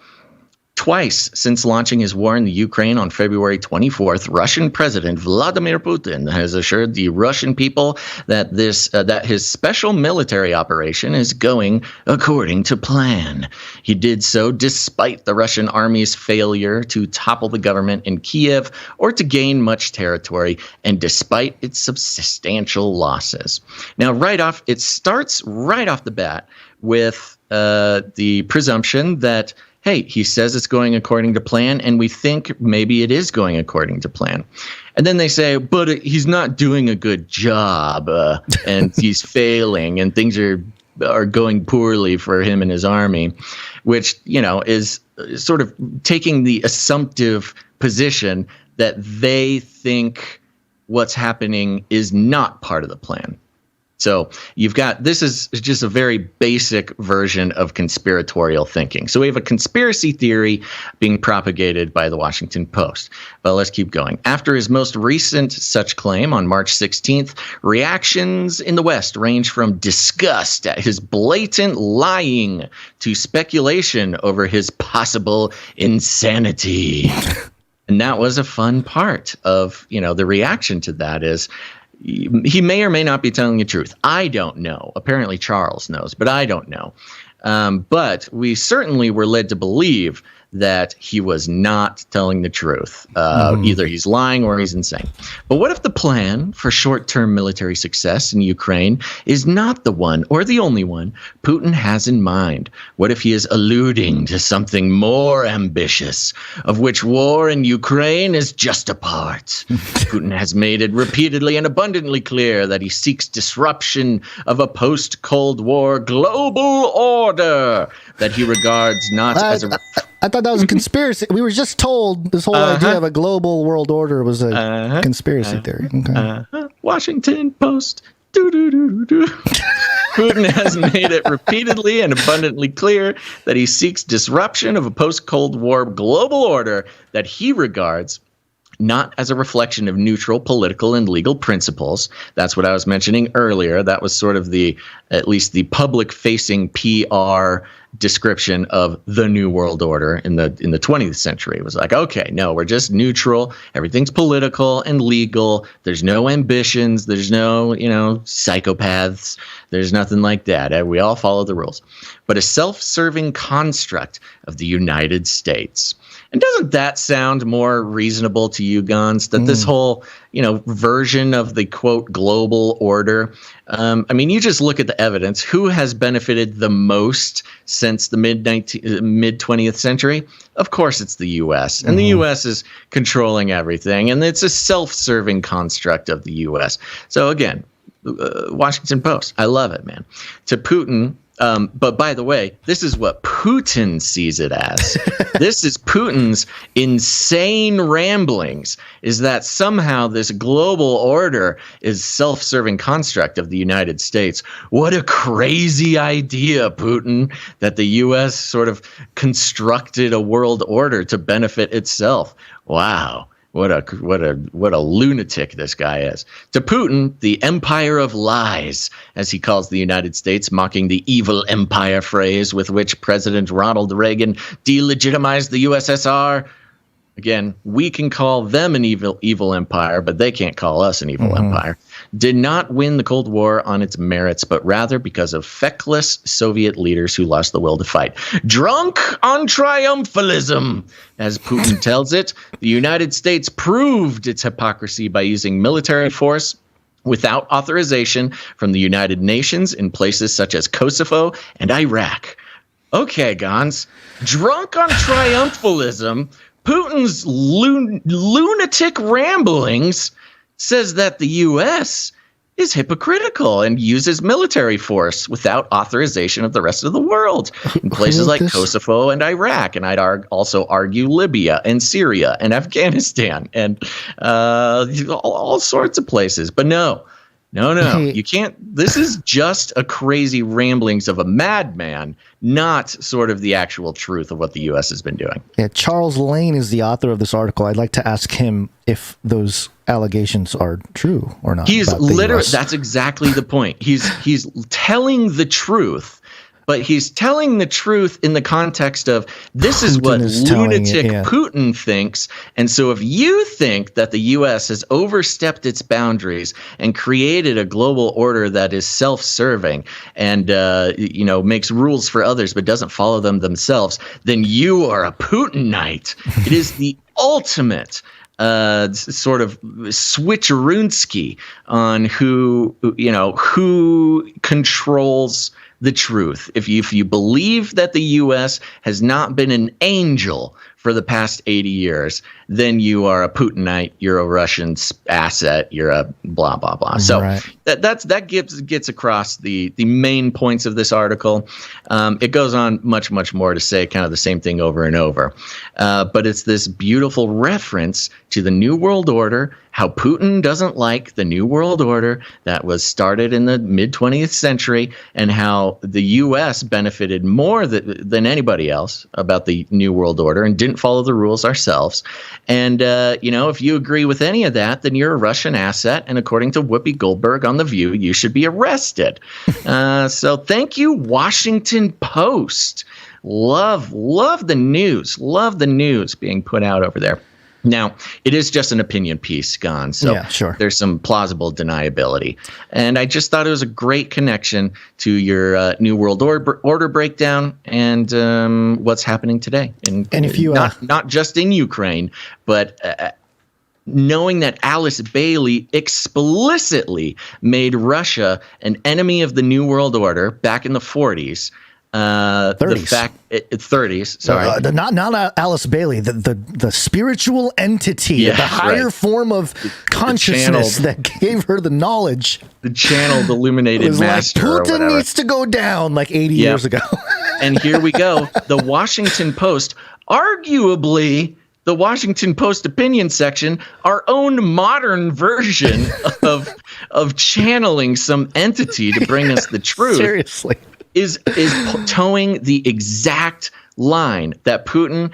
S1: Twice since launching his war in the Ukraine on February 24th, Russian President Vladimir Putin has assured the Russian people that that his special military operation is going according to plan. He did so despite the Russian army's failure to topple the government in Kiev or to gain much territory, and despite its substantial losses. Now, it starts right off the bat with the presumption that, hey, he says it's going according to plan, and we think maybe it is going according to plan. And then they say, but he's not doing a good job, and he's failing, and things are going poorly for him and his army, which, is sort of taking the assumptive position that they think what's happening is not part of the plan. So you've got, this is just a very basic version of conspiratorial thinking. So we have a conspiracy theory being propagated by the Washington Post. But let's keep going. After his most recent such claim on March 16th, reactions in the West range from disgust at his blatant lying to speculation over his possible insanity. And that was a fun part of, the reaction to that is, he may or may not be telling the truth. I don't know. Apparently Charles knows, but I don't know. But we certainly were led to believe that he was not telling the truth. Either he's lying or he's insane. But what if the plan for short-term military success in Ukraine is not the one or the only one Putin has in mind? What if he is alluding to something more ambitious, of which war in Ukraine is just a part? Putin has made it repeatedly and abundantly clear that he seeks disruption of a post-Cold War global order that he regards not as a...
S3: I thought that was a conspiracy. We were just told this whole idea of a global world order was a conspiracy theory. Okay.
S1: Washington Post. Putin has made it repeatedly and abundantly clear that he seeks disruption of a post-Cold War global order that he regards not as a reflection of neutral political and legal principles. That's what I was mentioning earlier. That was sort of at least the public-facing PR description of the New World Order in the 20th century. It was like, okay, no, we're just neutral. Everything's political and legal. There's no ambitions. There's no, psychopaths. There's nothing like that. We all follow the rules. But a self-serving construct of the United States. And doesn't that sound more reasonable to you, Gonz, that this whole, version of the, quote, global order, you just look at the evidence. Who has benefited the most since the mid-20th century? Of course, it's the U.S. And the U.S. is controlling everything. And it's a self-serving construct of the U.S. So, again, Washington Post, I love it, man. To Putin... but by the way, this is what Putin sees it as. This is Putin's insane ramblings, is that somehow this global order is self-serving construct of the United States. What a crazy idea, Putin, that the U.S. sort of constructed a world order to benefit itself. Wow. What a lunatic this guy is. To Putin, the empire of lies, as he calls the United States, mocking the evil empire phrase with which President Ronald Reagan delegitimized the USSR. Again, we can call them an evil empire, but they can't call us an evil empire. Did not win the Cold War on its merits, but rather because of feckless Soviet leaders who lost the will to fight. Drunk on triumphalism, as Putin tells it, the United States proved its hypocrisy by using military force without authorization from the United Nations in places such as Kosovo and Iraq. Okay, Gonz, drunk on triumphalism, Putin's lunatic ramblings says that the U.S. is hypocritical and uses military force without authorization of the rest of the world in places like Kosovo and Iraq. And I'd also argue Libya and Syria and Afghanistan and all sorts of places. But no, you can't. This is just a crazy ramblings of a madman, not sort of the actual truth of what the U.S. has been doing.
S3: Yeah, Charles Lane is the author of this article. I'd like to ask him if those allegations are true or not.
S1: He's literally, that's exactly the point. He's telling the truth. But he's telling the truth in the context of this is what lunatic Putin thinks. And so if you think that the U.S. has overstepped its boundaries and created a global order that is self-serving and, makes rules for others but doesn't follow them themselves, then you are a Putinite. It is the ultimate sort of switcheroonsky on who controls the truth. If you believe that the U.S. has not been an angel for the past 80 years, then you are a Putinite, you're a Russian asset, you're a blah, blah, blah. So that gets across the main points of this article. It goes on much, much more to say kind of the same thing over and over. But it's this beautiful reference to the New World Order how Putin doesn't like the New World Order that was started in the mid-20th century, and how the U.S. benefited more than anybody else about the New World Order and didn't follow the rules ourselves. And, if you agree with any of that, then you're a Russian asset. And according to Whoopi Goldberg on The View, you should be arrested. So thank you, Washington Post. Love the news. Love the news being put out over there. Now, it is just an opinion piece, Gonz. So
S3: yeah, sure.
S1: There's some plausible deniability. And I just thought it was a great connection to your New World Order breakdown and what's happening today. And if you not just in Ukraine, but knowing that Alice Bailey explicitly made Russia an enemy of the New World Order back in the 40s.
S3: 30s.
S1: 30s. Sorry,
S3: not Alice Bailey. The spiritual entity, the higher form of consciousness that gave her the knowledge.
S1: The channeled illuminated master.
S3: Like, Putin needs to go down like 80 years ago.
S1: And here we go. The Washington Post, arguably the Washington Post opinion section, our own modern version of channeling some entity to bring us the truth.
S3: Seriously.
S1: Is towing the exact line that Putin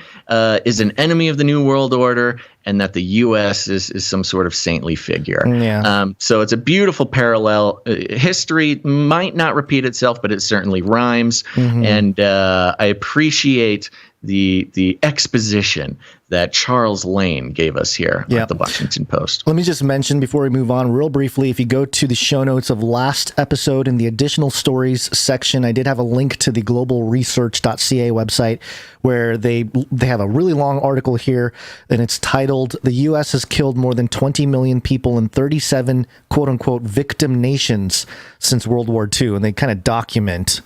S1: is an enemy of the New World Order and that the U.S. is some sort of saintly figure.
S3: Yeah.
S1: So it's a beautiful parallel. History might not repeat itself, but it certainly rhymes. Mm-hmm. And I appreciate the exposition that Charles Lane gave us here at the Washington Post.
S3: Let me just mention before we move on real briefly, if you go to the show notes of last episode in the additional stories section, I did have a link to the globalresearch.ca website where they have a really long article here, and it's titled, "The U.S. has killed more than 20 million people in 37 quote-unquote victim nations since World War II," and they kind of document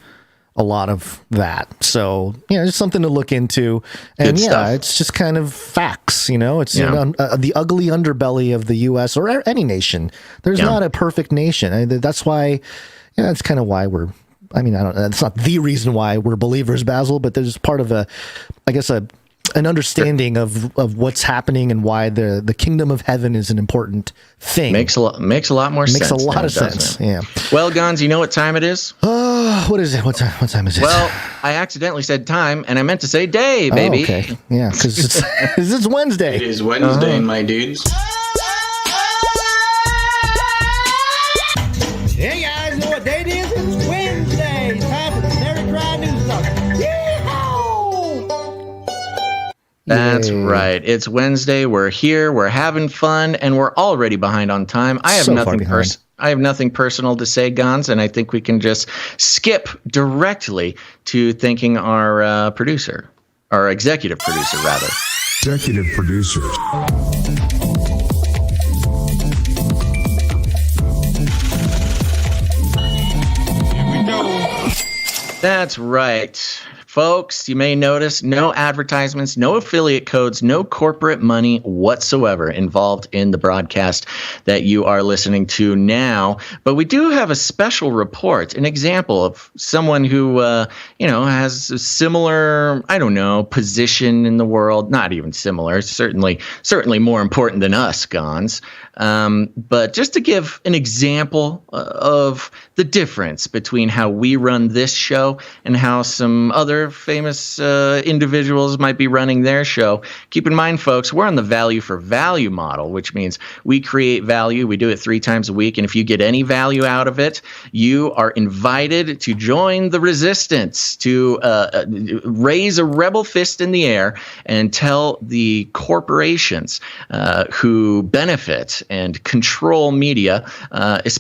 S3: a lot of that. So, it's something to look into. And it's just kind of facts, it's the ugly underbelly of the U.S. or any nation. There's not a perfect nation. That's why, that's kind of why it's not the reason why we're believers, Basil, but there's part of an understanding of what's happening and why the kingdom of heaven is an important thing.
S1: Makes a lot more sense.
S3: Makes a lot of sense. Yeah.
S1: Well, Gonz, you know what time it is?
S3: What is it? What time is it?
S1: Well, I accidentally said time, and I meant to say day, baby.
S3: Oh, okay. Yeah, because it's Wednesday.
S8: It is Wednesday, my dudes.
S6: Hey guys, know what date it is? It's Wednesday. Time for the Canary Cry News Talk.
S1: That's right. It's Wednesday. We're here. We're having fun, and we're already behind on time. I have nothing personal to say, Gonz, and I think we can just skip directly to thanking our producer, our executive producer, rather.
S9: Executive producer.
S6: Here we go.
S1: That's right. Folks, you may notice no advertisements, no affiliate codes, no corporate money whatsoever involved in the broadcast that you are listening to now. But we do have a special report, an example of someone who, has a similar, position in the world. Not even similar, certainly more important than us, Gonz. But just to give an example of the difference between how we run this show and how some other famous individuals might be running their show. Keep in mind, folks, we're on the value for value model, which means we create value. We do it 3 times a week. And if you get any value out of it, you are invited to join the resistance, to raise a rebel fist in the air and tell the corporations who benefit and control media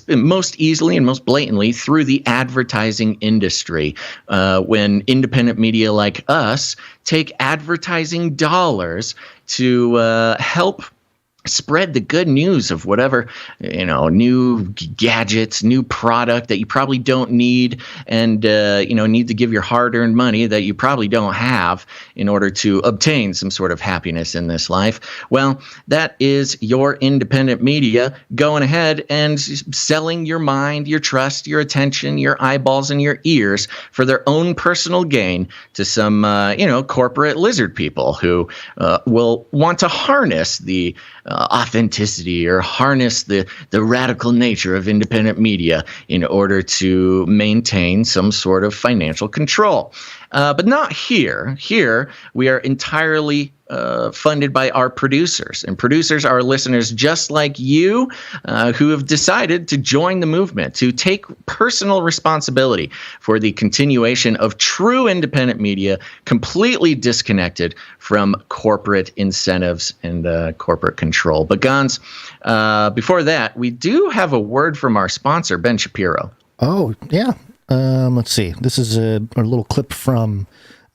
S1: most easily and most blatantly through the advertising industry. When independent media like us take advertising dollars to help spread the good news of whatever, new gadgets, new product that you probably don't need and, need to give your hard-earned money that you probably don't have in order to obtain some sort of happiness in this life. Well, that is your independent media going ahead and selling your mind, your trust, your attention, your eyeballs, and your ears for their own personal gain to some, corporate lizard people who will want to harness the authenticity or harness the radical nature of independent media in order to maintain some sort of financial control. But not here. Here, we are entirely funded by our producers. And producers are listeners just like you who have decided to join the movement, to take personal responsibility for the continuation of true independent media, completely disconnected from corporate incentives and corporate control. But Gonz, before that, we do have a word from our sponsor, Ben Shapiro.
S3: Oh, yeah. Let's see. This is a little clip from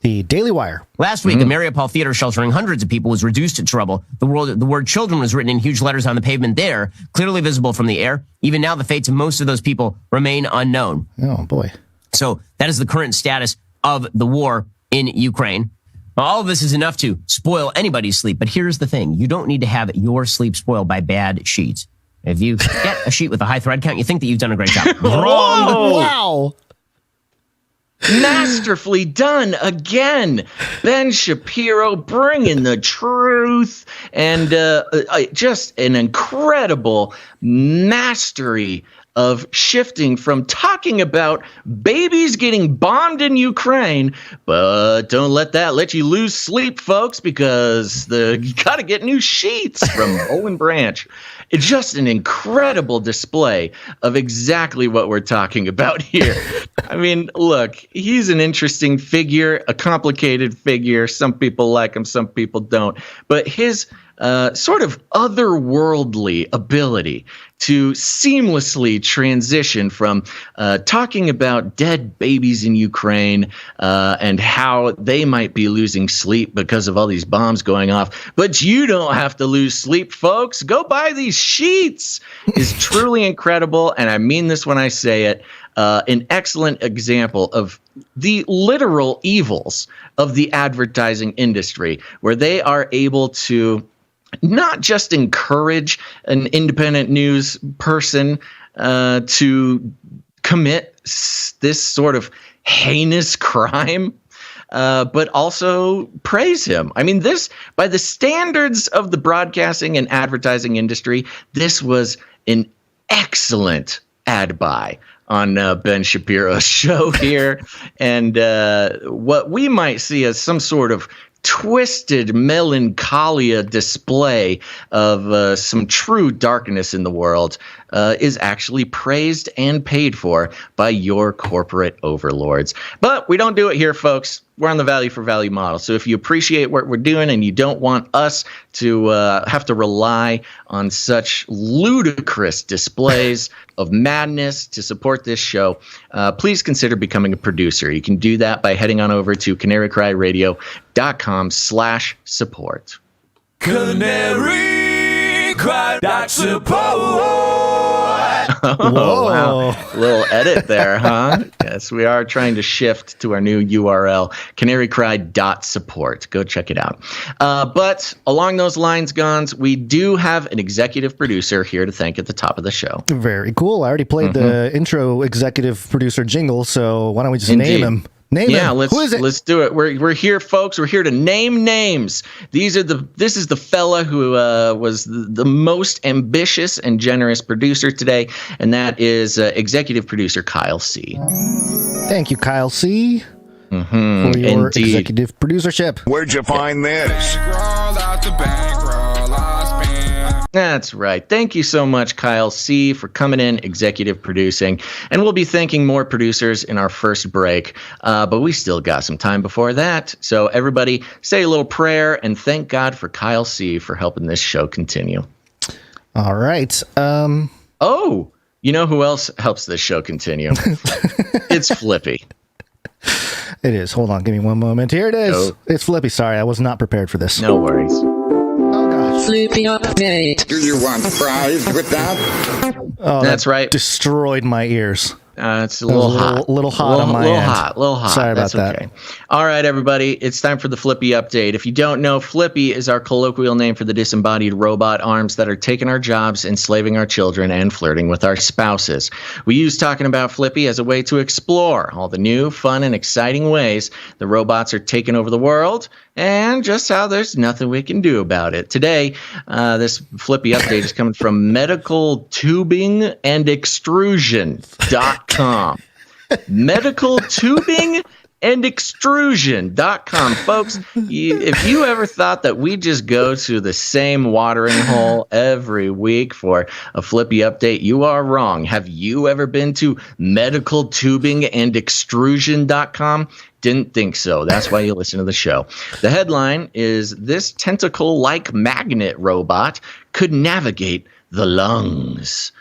S3: the Daily Wire.
S10: Last week, a Mariupol theater sheltering hundreds of people was reduced to rubble. The word children was written in huge letters on the pavement there, clearly visible from the air. Even now, the fates of most of those people remain unknown.
S3: Oh, boy.
S10: So that is the current status of the war in Ukraine. All of this is enough to spoil anybody's sleep. But here's the thing. You don't need to have your sleep spoiled by bad sheets. If you get a sheet with a high thread count, you think that you've done a great job. Wrong.
S3: Wow.
S1: Masterfully done again. Ben Shapiro bringing the truth and just an incredible mastery of shifting from talking about babies getting bombed in Ukraine, but don't let that let you lose sleep, folks, because you got to get new sheets from Olin Branch. It's just an incredible display of exactly what we're talking about here. I mean, look, he's an interesting figure, a complicated figure. Some people like him, some people don't. But his sort of otherworldly ability to seamlessly transition from talking about dead babies in Ukraine and how they might be losing sleep because of all these bombs going off. But you don't have to lose sleep, folks. Go buy these sheets is truly incredible. And I mean this when I say it. An excellent example of the literal evils of the advertising industry, where they are able to not just encourage an independent news person to commit this sort of heinous crime, but also praise him. I mean, this, by the standards of the broadcasting and advertising industry, this was an excellent ad buy on Ben Shapiro's show here. And what we might see as some sort of twisted melancholia display of some true darkness in the world is actually praised and paid for by your corporate overlords. But we don't do it here, folks. We're on the value for value model. So if you appreciate what we're doing and you don't want us to have to rely on such ludicrous displays of madness to support this show, please consider becoming a producer. You can do that by heading on over to CanaryCryRadio.com/support.
S5: CanaryCry.Support.
S1: Oh, wow. A little edit there, huh? Yes, we are trying to shift to our new URL, CanaryCry.Support. Go check it out. But along those lines, Gonz, we do have an executive producer here to thank at the top of the show.
S3: Very cool. I already played the intro executive producer jingle, so why don't we just name him?
S1: Yeah,
S3: Who is it?
S1: Let's do it. We're here, folks. We're here to name names. This is the fella who was the most ambitious and generous producer today, and that is executive producer Kyle C.
S3: Thank you, Kyle C. For your executive producership.
S9: Where'd you find this?
S1: That's right. Thank you so much, Kyle C., for coming in, executive producing. And we'll be thanking more producers in our first break. But we still got some time before that. So everybody say a little prayer and thank God for Kyle C. for helping this show continue.
S3: All right.
S1: Oh, you know who else helps this show continue? It's Flippy.
S3: It is. Hold on. Give me one moment. Here it is.
S1: Oh.
S3: It's Flippy. Sorry, I was not prepared for this.
S1: No worries.
S4: Flippy update.
S9: Do you want fries with that?
S3: Oh,
S1: That's right.
S3: Destroyed my ears.
S1: It's a little hot.
S3: Little hot on my end.
S1: Little hot.
S3: Sorry about that.
S1: Okay. All right, everybody. It's time for the Flippy update. If you don't know, Flippy is our colloquial name for the disembodied robot arms that are taking our jobs, enslaving our children, and flirting with our spouses. We use talking about Flippy as a way to explore all the new, fun, and exciting ways the robots are taking over the world, and just how there's nothing we can do about it. Today, this Flippy update is coming from medicaltubingandextrusion.com. medicaltubingandextrusion.com. Folks, if you ever thought that we just go to the same watering hole every week for a Flippy update, you are wrong. Have you ever been to medicaltubingandextrusion.com? Didn't think so. That's why you listen to the show. The headline is, "This tentacle-like magnet robot could navigate the lungs."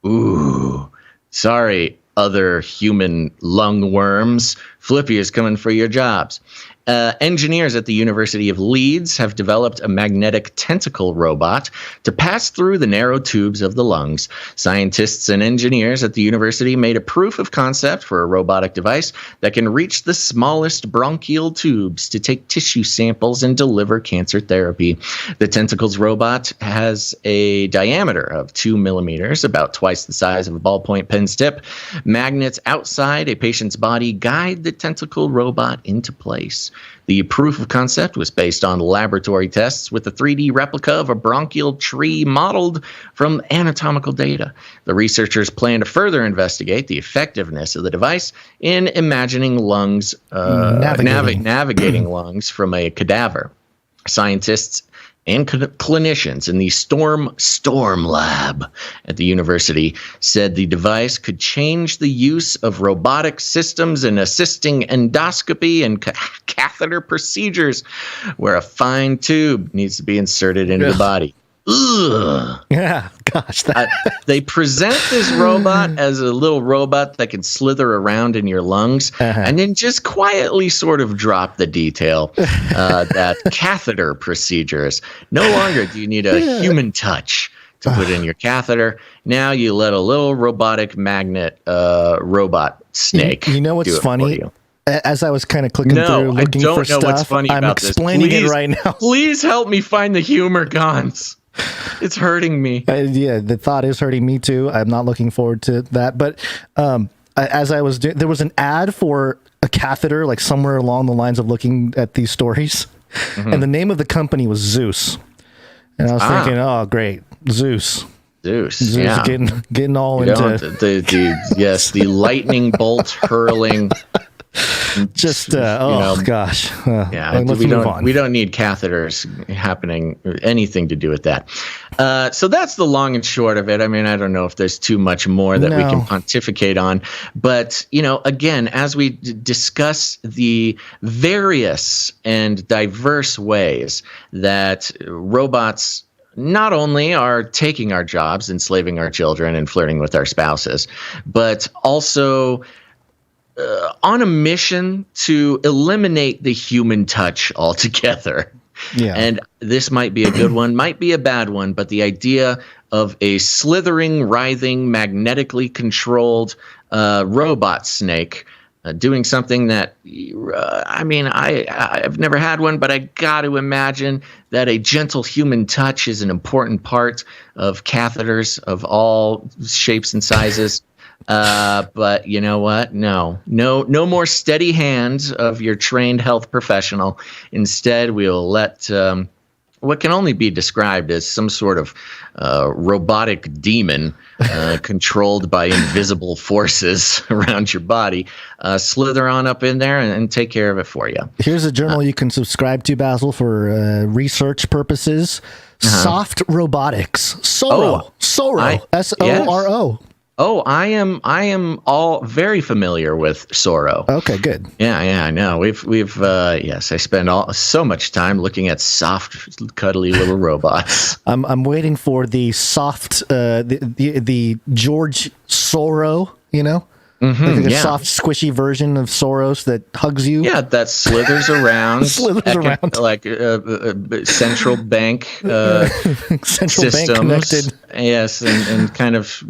S1: Ooh, sorry, other human lung worms. Flippy is coming for your jobs. Engineers at the University of Leeds have developed a magnetic tentacle robot to pass through the narrow tubes of the lungs. Scientists and engineers at the university made a proof of concept for a robotic device that can reach the smallest bronchial tubes to take tissue samples and deliver cancer therapy. The tentacles robot has a diameter of 2 millimeters, about twice the size of a ballpoint pen's tip. Magnets outside a patient's body guide the tentacle robot into place. The proof of concept was based on laboratory tests with a 3D replica of a bronchial tree modeled from anatomical data. The researchers plan to further investigate the effectiveness of the device in imagining lungs, navigating lungs from a cadaver. Scientists and clinicians in the Storm Lab at the university said the device could change the use of robotic systems in assisting endoscopy and catheter procedures where a fine tube needs to be inserted into the body. Ugh.
S3: Yeah, gosh.
S1: They present this robot as a little robot that can slither around in your lungs, and then just quietly sort of drop the detail that catheter procedures. No longer do you need a human touch to put in your catheter. Now you let a little robotic magnet robot snake.
S3: You know what's funny? As I was kind of clicking through, looking for stuff,
S1: what's funny
S3: I'm
S1: about
S3: explaining it right now.
S1: Please help me find the humor, Gonz. It's hurting me.
S3: Yeah, the thought is hurting me too. I'm not looking forward to that. But as I was doing, there was an ad for a catheter, like somewhere along the lines of looking at these stories, and the name of the company was Zeus. And I was thinking, oh, great, Zeus, yeah. getting all into
S1: the lightning bolt hurling.
S3: Just gosh,
S1: yeah. We don't need catheters happening, anything to do with that. So that's the long and short of it. I mean, I don't know if there's too much more that we can pontificate on, but again, as we discuss the various and diverse ways that robots not only are taking our jobs, enslaving our children, and flirting with our spouses, but also on a mission to eliminate the human touch altogether. Yeah. And this might be a good one, might be a bad one, but the idea of a slithering, writhing, magnetically controlled robot snake doing something that, I've never had one, but I got to imagine that a gentle human touch is an important part of catheters of all shapes and sizes. But you know what? No more steady hands of your trained health professional. Instead, we'll let what can only be described as some sort of robotic demon controlled by invisible forces around your body slither on up in there and take care of it for you.
S3: Here's a journal you can subscribe to, Basil, for research purposes. Soft Robotics. Soro. Soro. S-O-R-O.
S1: Oh, I am all very familiar with Soro.
S3: Okay, good.
S1: Yeah, I know. We've I spend so much time looking at soft, cuddly little robots.
S3: I'm waiting for the soft, the George Soro, Like a soft, squishy version of Soros that hugs you.
S1: Yeah, that slithers around. Like central bank
S3: central
S1: systems.
S3: bank connected.
S1: Yes, and kind of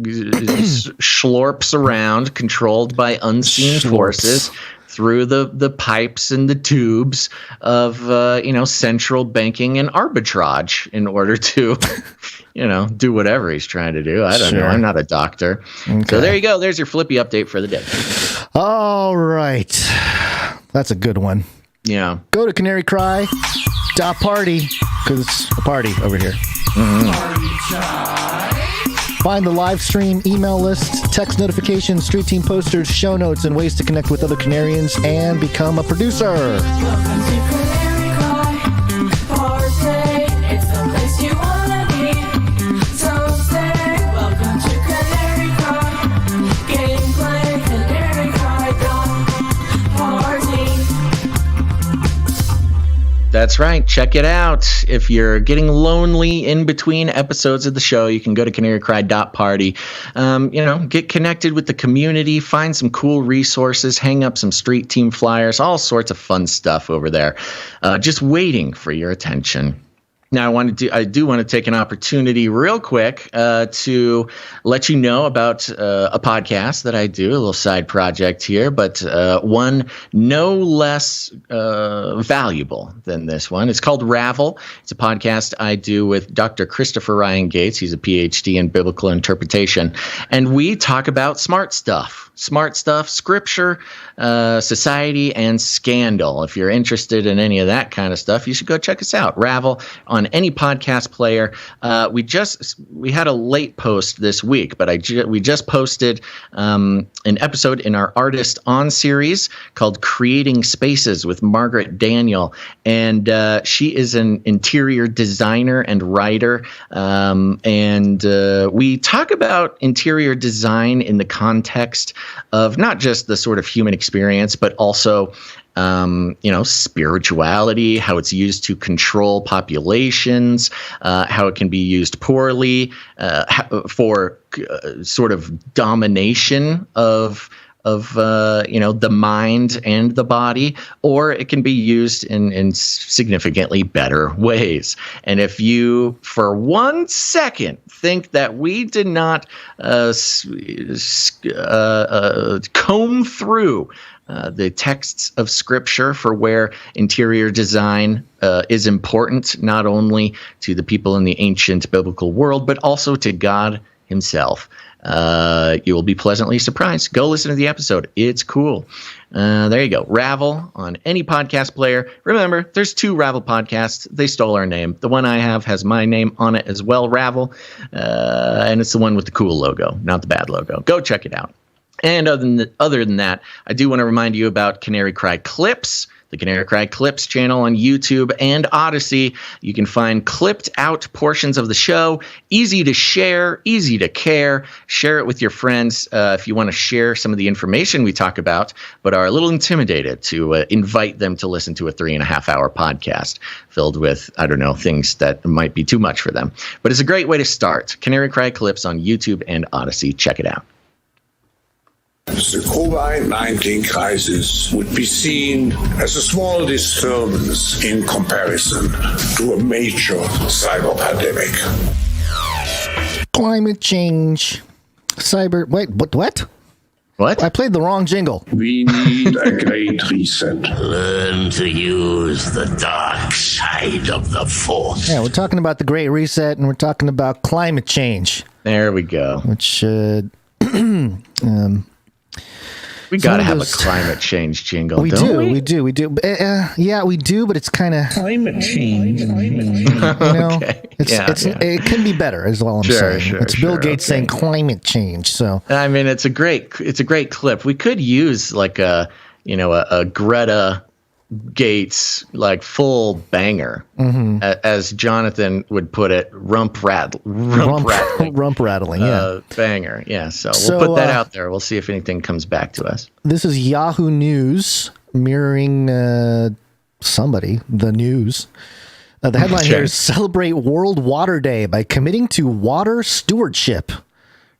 S1: schlorps around, controlled by unseen forces through the pipes and the tubes of central banking and arbitrage in order to do whatever he's trying to do. I don't know. I'm not a doctor. Okay. So there you go. There's your Flippy update for the day.
S3: All right. That's a good one.
S1: Yeah.
S3: Go to CanaryCry.Party because it's a party over here. Find the live stream, email list, text notifications, street team posters, show notes, and ways to connect with other Canarians and become a producer.
S4: Welcome to CanaryCry.Party. It's the place you want to be. So say, welcome to CanaryCry. Gameplay, CanaryCry.Party.
S1: That's right. Check it out. If you're getting lonely in between episodes of the show, you can go to CanaryCry.Party. Get connected with the community, find some cool resources, hang up some street team flyers, all sorts of fun stuff over there, just waiting for your attention. Now, I do want to take an opportunity real quick to let you know about a podcast that I do, a little side project here, but one no less valuable than this one. It's called Ravel. It's a podcast I do with Dr. Christopher Ryan Gates. He's a PhD in biblical interpretation, and we talk about smart stuff, scripture, society, and scandal. If you're interested in any of that kind of stuff, you should go check us out. Ravel on any podcast player. We had a late post this week, but we just posted an episode in our Artist On series called Creating Spaces with Margaret Daniel, and she is an interior designer and writer, and we talk about interior design in the context of not just the sort of human experience, but also spirituality, how it's used to control populations, how it can be used poorly for sort of domination of the mind and the body, or it can be used in significantly better ways. And if you, for 1 second, think that we did not comb through the texts of Scripture for where interior design is important, not only to the people in the ancient biblical world, but also to God himself, you will be pleasantly surprised. Go listen to the episode. It's cool. There you go. Ravel on any podcast player. Remember, there's 2 Ravel podcasts. They stole our name. The one I have has my name on it as well, Ravel. And it's the one with the cool logo, not the bad logo. Go check it out. And other than that, I do want to remind you about Canary Cry Clips, the Canary Cry Clips channel on YouTube and Odysee. You can find clipped out portions of the show, easy to share, easy to care. Share it with your friends if you want to share some of the information we talk about, but are a little intimidated to invite them to listen to a 3.5-hour podcast filled with, things that might be too much for them. But it's a great way to start. Canary Cry Clips on YouTube and Odysee. Check it out.
S9: The COVID-19 crisis would be seen as a small disturbance in comparison to a major cyber pandemic.
S3: Climate change. Wait, what?
S1: What?
S3: I played the wrong jingle.
S9: We need a great reset.
S5: Learn to use the dark side of the Force.
S3: Yeah, we're talking about the Great Reset, and we're talking about climate change.
S1: There we go.
S3: Which,
S1: we got to have a climate change jingle,
S3: we
S1: don't we?
S3: We do. Yeah, we do, but it's kind of...
S6: Climate change.
S1: Okay.
S3: It can be better, is all I'm saying. It's Bill Gates saying climate change, so...
S1: I mean, it's a great clip. We could use like a Greta Gates like full banger, as Jonathan would put it, rump rattling, banger. Yeah, so we'll put that out there. We'll see if anything comes back to us.
S3: This is Yahoo News mirroring the news. The headline here is "Celebrate World Water Day by committing to water stewardship."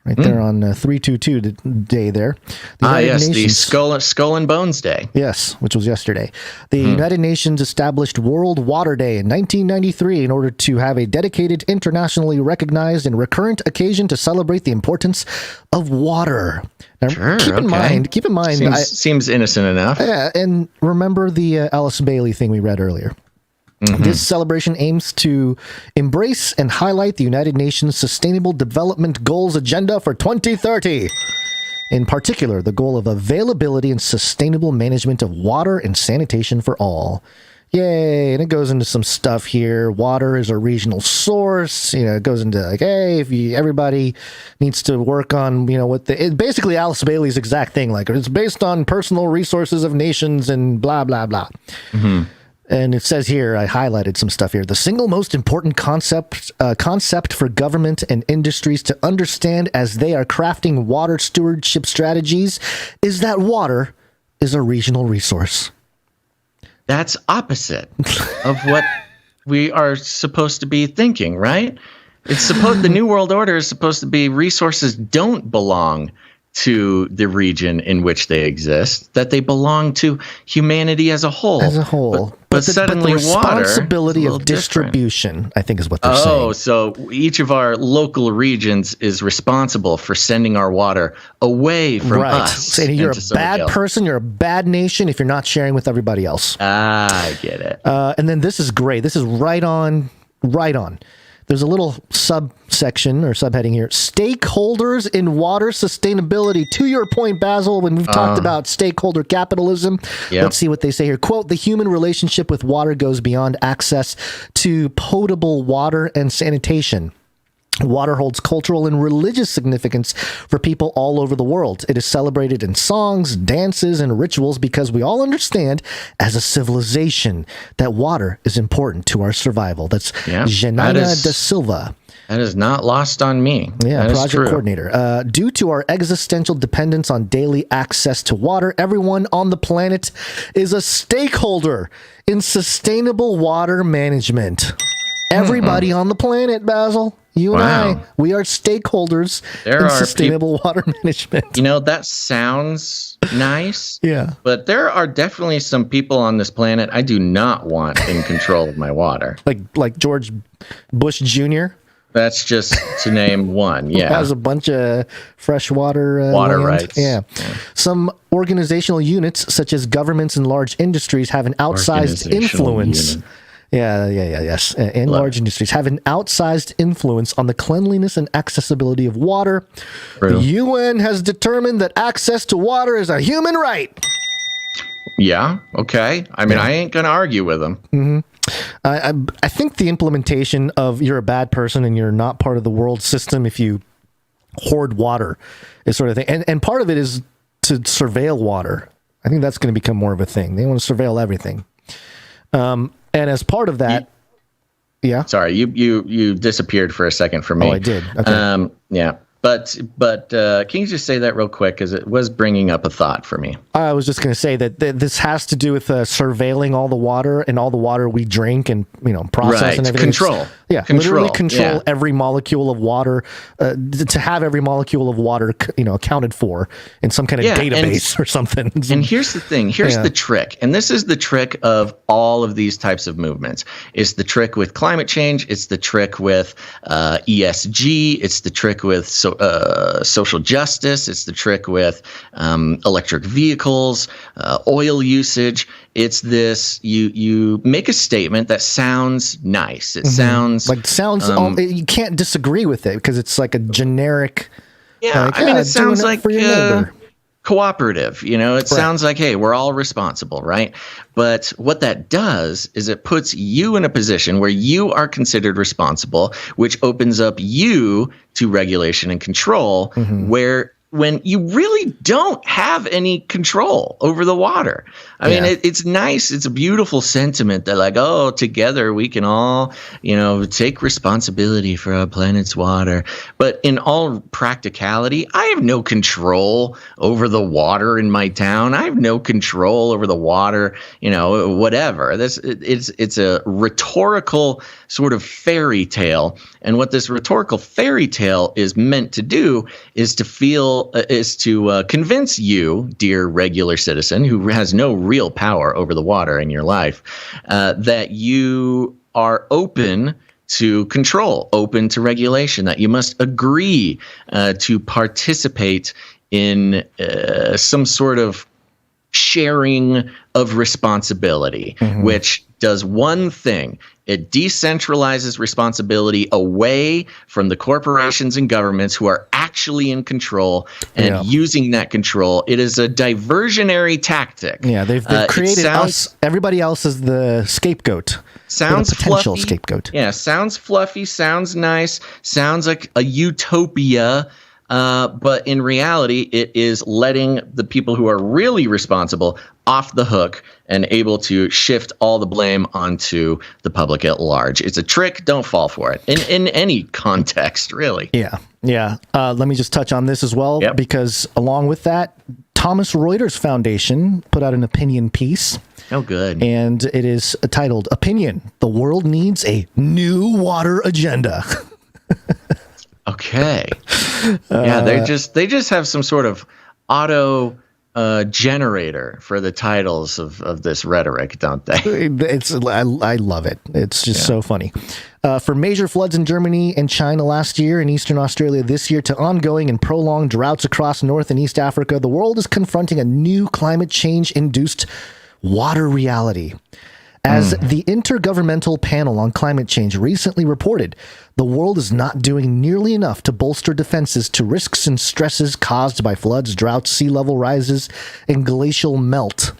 S3: right there on 322 day there. The United Nations,
S1: the Skull and Bones Day.
S3: Yes, which was yesterday. The United Nations established World Water Day in 1993 in order to have a dedicated, internationally recognized and recurrent occasion to celebrate the importance of water. Now, keep in mind,
S1: seems innocent enough.
S3: Yeah, and remember the Alice Bailey thing we read earlier. This celebration aims to embrace and highlight the United Nations Sustainable Development Goals Agenda for 2030. In particular, the goal of availability and sustainable management of water and sanitation for all. Yay! And it goes into some stuff here. Water is a regional source. It goes into like, hey, everybody needs to work on, basically Alice Bailey's exact thing. Like, it's based on personal resources of nations and blah, blah, blah. And it says here, I highlighted some stuff here. The single most important concept for government and industries to understand as they are crafting water stewardship strategies is that water is a regional resource.
S1: That's opposite of what we are supposed to be thinking, right? The New World Order is supposed to be resources don't belong to the region in which they exist, that they belong to humanity as a whole. But suddenly
S3: the responsibility of distribution, I think, is what they're saying.
S1: Oh, so each of our local regions is responsible for sending our water away from us.
S3: So you're a bad person, you're a bad nation if you're not sharing with everybody else.
S1: I get it.
S3: And then this is great. This is right on. There's a little subsection or subheading here. Stakeholders in water sustainability. To your point, Basil, when we've talked about stakeholder capitalism, let's see what they say here. Quote, the human relationship with water goes beyond access to potable water and sanitation. Water holds cultural and religious significance for people all over the world. It is celebrated in songs, dances, and rituals because we all understand as a civilization that water is important to our survival. That's Janina da Silva.
S1: That is not lost on me.
S3: Yeah, project coordinator. Due to our existential dependence on daily access to water, everyone on the planet is a stakeholder in sustainable water management. Everybody on the planet, Basil. You and I, we are stakeholders in sustainable water management.
S1: That sounds nice.
S3: Yeah.
S1: But there are definitely some people on this planet I do not want in control of my water.
S3: Like George Bush Jr.?
S1: That's just to name one, yeah.
S3: Has a bunch of freshwater
S1: water
S3: land.
S1: rights.
S3: Yeah. Some organizational units, such as governments and large industries, have an outsized influence. Yes. And large industries have an outsized influence on the cleanliness and accessibility of water. True. The UN has determined that access to water is a human right.
S1: Yeah, okay. I mean, I ain't going to argue with them.
S3: I think the implementation of you're a bad person and you're not part of the world system if you hoard water is sort of thing. And part of it is to surveil water. I think that's going to become more of a thing. They want to surveil everything. And as part of that,
S1: Sorry, you disappeared for a second for me.
S3: Oh, I did. Okay.
S1: Yeah. But can you just say that real quick? Because it was bringing up a thought for me.
S3: I was just going to say that this has to do with surveilling all the water and all the water we drink and process and everything.
S1: Control.
S3: Literally control every molecule of water. To have every molecule of water, accounted for in some kind of database or something.
S1: And here's the thing. Here's the trick. And this is the trick of all of these types of movements. It's the trick with climate change. It's the trick with ESG. It's the trick with social justice. It's the trick with electric vehicles, oil usage. It's this, you make a statement that sounds nice. It sounds
S3: you can't disagree with it because it's like a generic.
S1: Yeah, it sounds like cooperative. It sounds like, hey, we're all responsible, right? But what that does is it puts you in a position where you are considered responsible, which opens up you to regulation and control, where when you really don't have any control over the water. I mean, it's nice. It's a beautiful sentiment that like, oh, together we can all, take responsibility for our planet's water. But in all practicality, I have no control over the water in my town. I have no control over the water, whatever. It's a rhetorical sort of fairy tale. And what this rhetorical fairy tale is meant to do is to convince you, dear regular citizen, who has no real power over the water in your life, that you are open to control, open to regulation, that you must agree to participate in some sort of sharing of responsibility, which does one thing. It decentralizes responsibility away from the corporations and governments who are actually in control and using that control. It is a diversionary tactic.
S3: Yeah, they've created us. Everybody else is the scapegoat.
S1: Sounds
S3: potential
S1: fluffy.
S3: Scapegoat.
S1: Yeah, sounds fluffy. Sounds nice. Sounds like a utopia. But in reality, it is letting the people who are really responsible off the hook and able to shift all the blame onto the public at large. It's a trick. Don't fall for it in any context, really.
S3: Yeah. Let me just touch on this as well, because along with that, Thomson Reuters Foundation put out an opinion piece.
S1: Oh, good.
S3: And it is titled "Opinion: The World Needs a New Water Agenda."
S1: Okay. Yeah, they just have some sort of auto generator for the titles of this rhetoric, don't they?
S3: I love it. It's just so funny. For major floods in Germany and China last year and Eastern Australia this year to ongoing and prolonged droughts across North and East Africa, the world is confronting a new climate change-induced water reality. As the Intergovernmental Panel on Climate Change recently reported, the world is not doing nearly enough to bolster defenses to risks and stresses caused by floods, droughts, sea level rises, and glacial melt.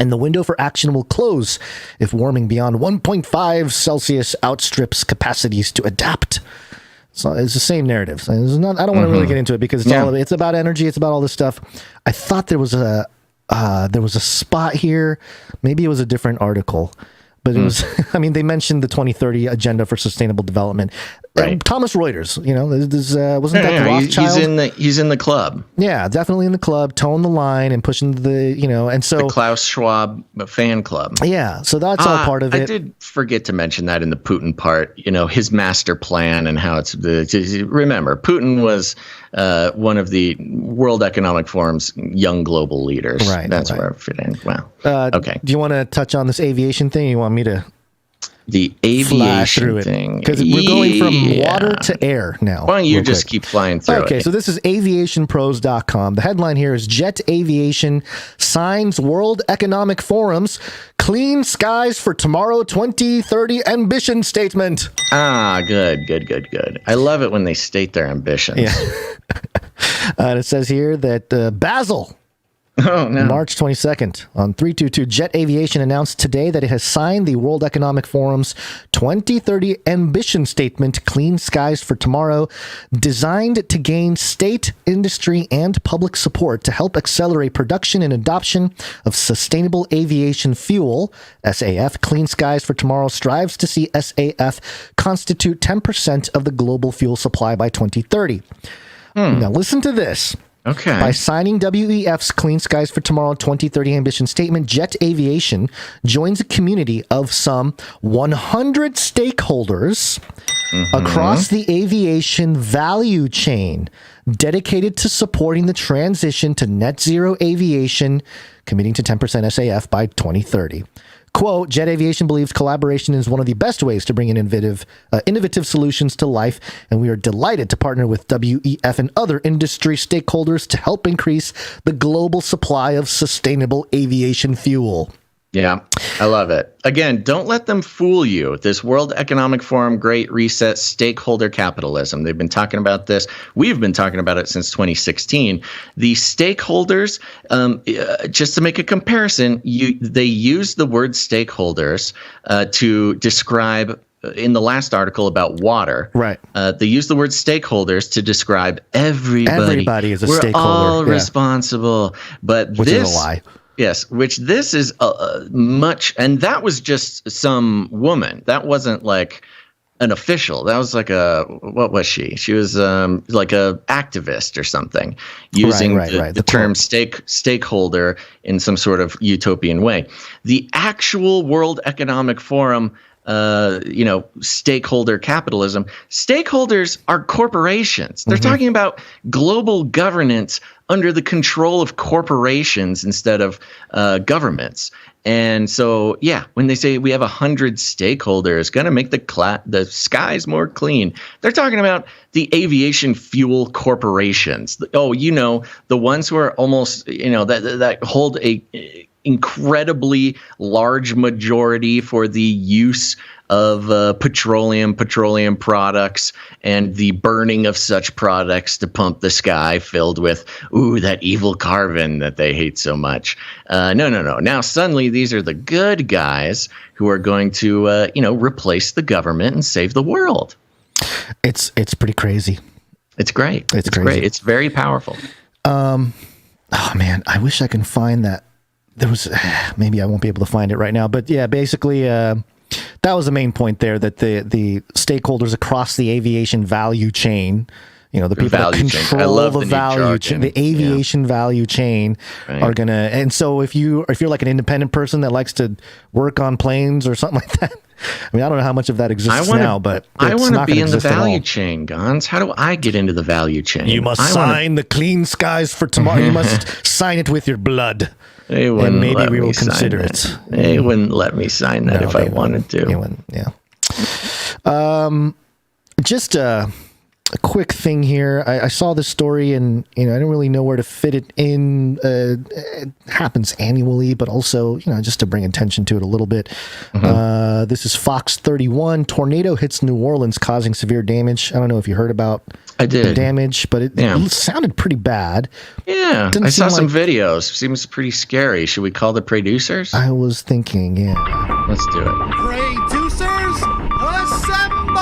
S3: And the window for action will close if warming beyond 1.5 Celsius outstrips capacities to adapt. So it's the same narrative. I don't want to really get into it because it's about energy. It's about all this stuff. I thought there was a spot here. Maybe it was a different article, but it was, they mentioned the 2030 agenda for sustainable development. Right. Thomson Reuters, wasn't that the Rothschild?
S1: He's in the club.
S3: Yeah, definitely in the club, towing the line and pushing and so
S1: the Klaus Schwab fan club.
S3: Yeah, so that's all part of it.
S1: I did forget to mention that in the Putin part, his master plan and how it's remember, Putin was one of the World Economic Forum's young global leaders.
S3: Right.
S1: That's where I fit in. Wow. Okay.
S3: Do you want to touch on this aviation thing? You want me to?
S1: The aviation thing.
S3: Because we're going from water to air now.
S1: Why don't you just keep flying through it?
S3: Okay, so this is aviationpros.com. The headline here is Jet Aviation signs World Economic Forum's Clean Skies for Tomorrow 2030 ambition statement.
S1: Good. I love it when they state their ambitions.
S3: Yeah. And it says here that Basil, March 22nd, on 322, Jet Aviation announced today that it has signed the World Economic Forum's 2030 ambition statement, Clean Skies for Tomorrow, designed to gain state, industry, and public support to help accelerate production and adoption of sustainable aviation fuel. SAF, Clean Skies for Tomorrow, strives to see SAF constitute 10% of the global fuel supply by 2030. Now listen to this.
S1: Okay.
S3: By signing WEF's Clean Skies for Tomorrow 2030 ambition statement, Jet Aviation joins a community of some 100 stakeholders across the aviation value chain dedicated to supporting the transition to net zero aviation, committing to 10% SAF by 2030. Quote, Jet Aviation believes collaboration is one of the best ways to bring in innovative solutions to life, and we are delighted to partner with WEF and other industry stakeholders to help increase the global supply of sustainable aviation fuel.
S1: Yeah, I love it. Again, don't let them fool you. This World Economic Forum, Great Reset, stakeholder capitalism. They've been talking about this. We've been talking about it since 2016. The stakeholders, just to make a comparison, they use the word stakeholders to describe in the last article about water,
S3: right?
S1: They use the word stakeholders to describe everybody.
S3: Everybody is a
S1: We're
S3: stakeholder.
S1: all responsible, but
S3: which
S1: this
S3: is a lie.
S1: Yes, which this is much, and that was just some woman. That wasn't like an official. That was like what was she? She was like a activist or something, using the term stakeholder in some sort of utopian way. The actual World Economic Forum, stakeholder capitalism. Stakeholders are corporations. They're talking about global governance under the control of corporations instead of governments. And so, when they say we have 100 stakeholders, going to make the skies more clean, they're talking about the aviation fuel corporations. The ones who are almost, that hold a incredibly large majority for the use of petroleum products and the burning of such products to pump the sky filled with that evil carbon that they hate so much. No. Now suddenly these are the good guys who are going to replace the government and save the world.
S3: It's pretty crazy.
S1: It's great. It's
S3: crazy.
S1: Great. It's very powerful.
S3: Oh man, I wish I can find that. There was maybe I won't be able to find it right now, but yeah, basically that was the main point there, that the stakeholders across the aviation value chain, the people that control the value chain, the aviation value chain are gonna. And so if you're like an independent person that likes to work on planes or something like that, I mean, I don't know how much of that exists now, but
S1: I want to be in the value chain, Gonz. How do I get into the value chain?
S3: You must sign the Clean Skies for Tomorrow. You must sign it with your blood. And maybe we will consider it.
S1: They wouldn't let me sign that if I wanted to.
S3: They wouldn't, yeah. Just a quick thing here. I saw this story and I don't really know where to fit it in. It happens annually, but also just to bring attention to it a little bit. This is Fox 31. Tornado hits New Orleans, causing severe damage. I don't know if you heard about the damage, but it sounded pretty bad.
S1: Yeah, I saw some videos. Seems pretty scary. Should we call the producers?
S3: I was thinking,
S1: let's do it.
S6: Producers, assemble!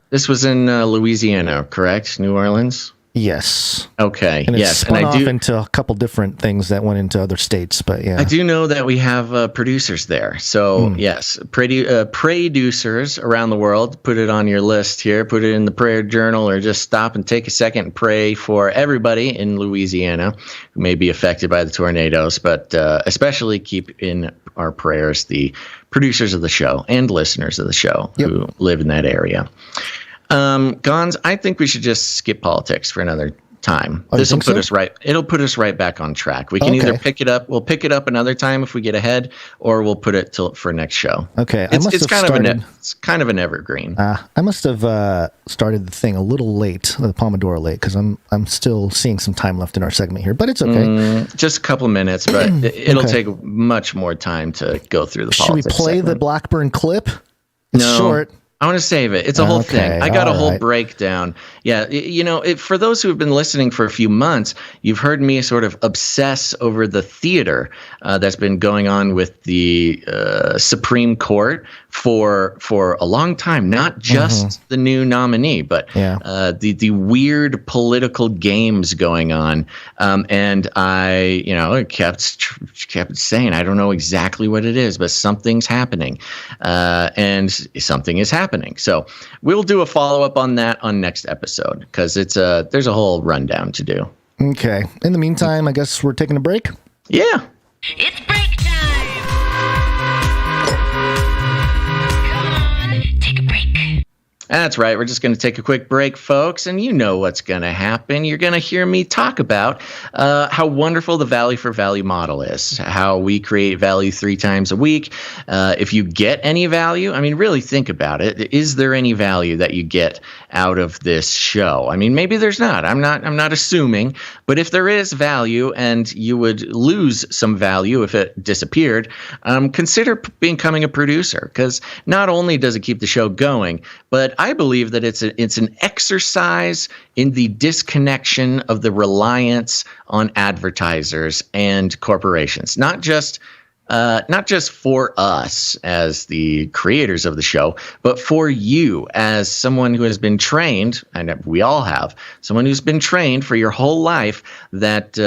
S1: This was in Louisiana, correct? New Orleans?
S3: Yes.
S1: Okay.
S3: And it
S1: yes.
S3: spun off into a couple different things that went into other states, but yeah.
S1: I do know that we have producers there. So yes, producers around the world. Put it on your list here. Put it in the prayer journal, or just stop and take a second and pray for everybody in Louisiana who may be affected by the tornadoes, but especially keep in our prayers the producers of the show and listeners of the show who live in that area. Gonz, I think we should just skip politics for another time. This will put us right. It'll put us right back on track. We can either pick it up. We'll pick it up another time if we get ahead, or we'll put it for next show.
S3: Okay.
S1: It's kind of an evergreen.
S3: I must have started the thing a little late, the Pomodoro late, because I'm still seeing some time left in our segment here, but it's okay.
S1: Just a couple minutes, but it'll take much more time to go through the politics.
S3: Should we play the Blackburn clip?
S1: It's
S3: short.
S1: I want to save it. It's a whole thing. I got a whole breakdown. Yeah, for those who have been listening for a few months, you've heard me sort of obsess over the theater that's been going on with the Supreme Court for a long time. Not just the new nominee, but the weird political games going on. And I kept saying, I don't know exactly what it is, but something's happening, and something is happening. So we'll do a follow-up on that on next episode, because there's a whole rundown to do.
S3: Okay. In the meantime, I guess we're taking a break.
S1: Yeah.
S4: It's break time! Come on, take a break.
S1: That's right. We're just going to take a quick break, folks, and you know what's going to happen. You're going to hear me talk about how wonderful the value for value model is, how we create value 3 times a week. If you get any value, I mean, really think about it. Is there any value that you get out of this show? I mean, maybe there's not. I'm not assuming, but if there is value and you would lose some value if it disappeared, consider becoming a producer, because not only does it keep the show going, but I believe that it's an exercise in the disconnection of the reliance on advertisers and corporations, not just not just for us as the creators of the show, but for you as someone who has been trained, and we all have, someone who's been trained for your whole life that,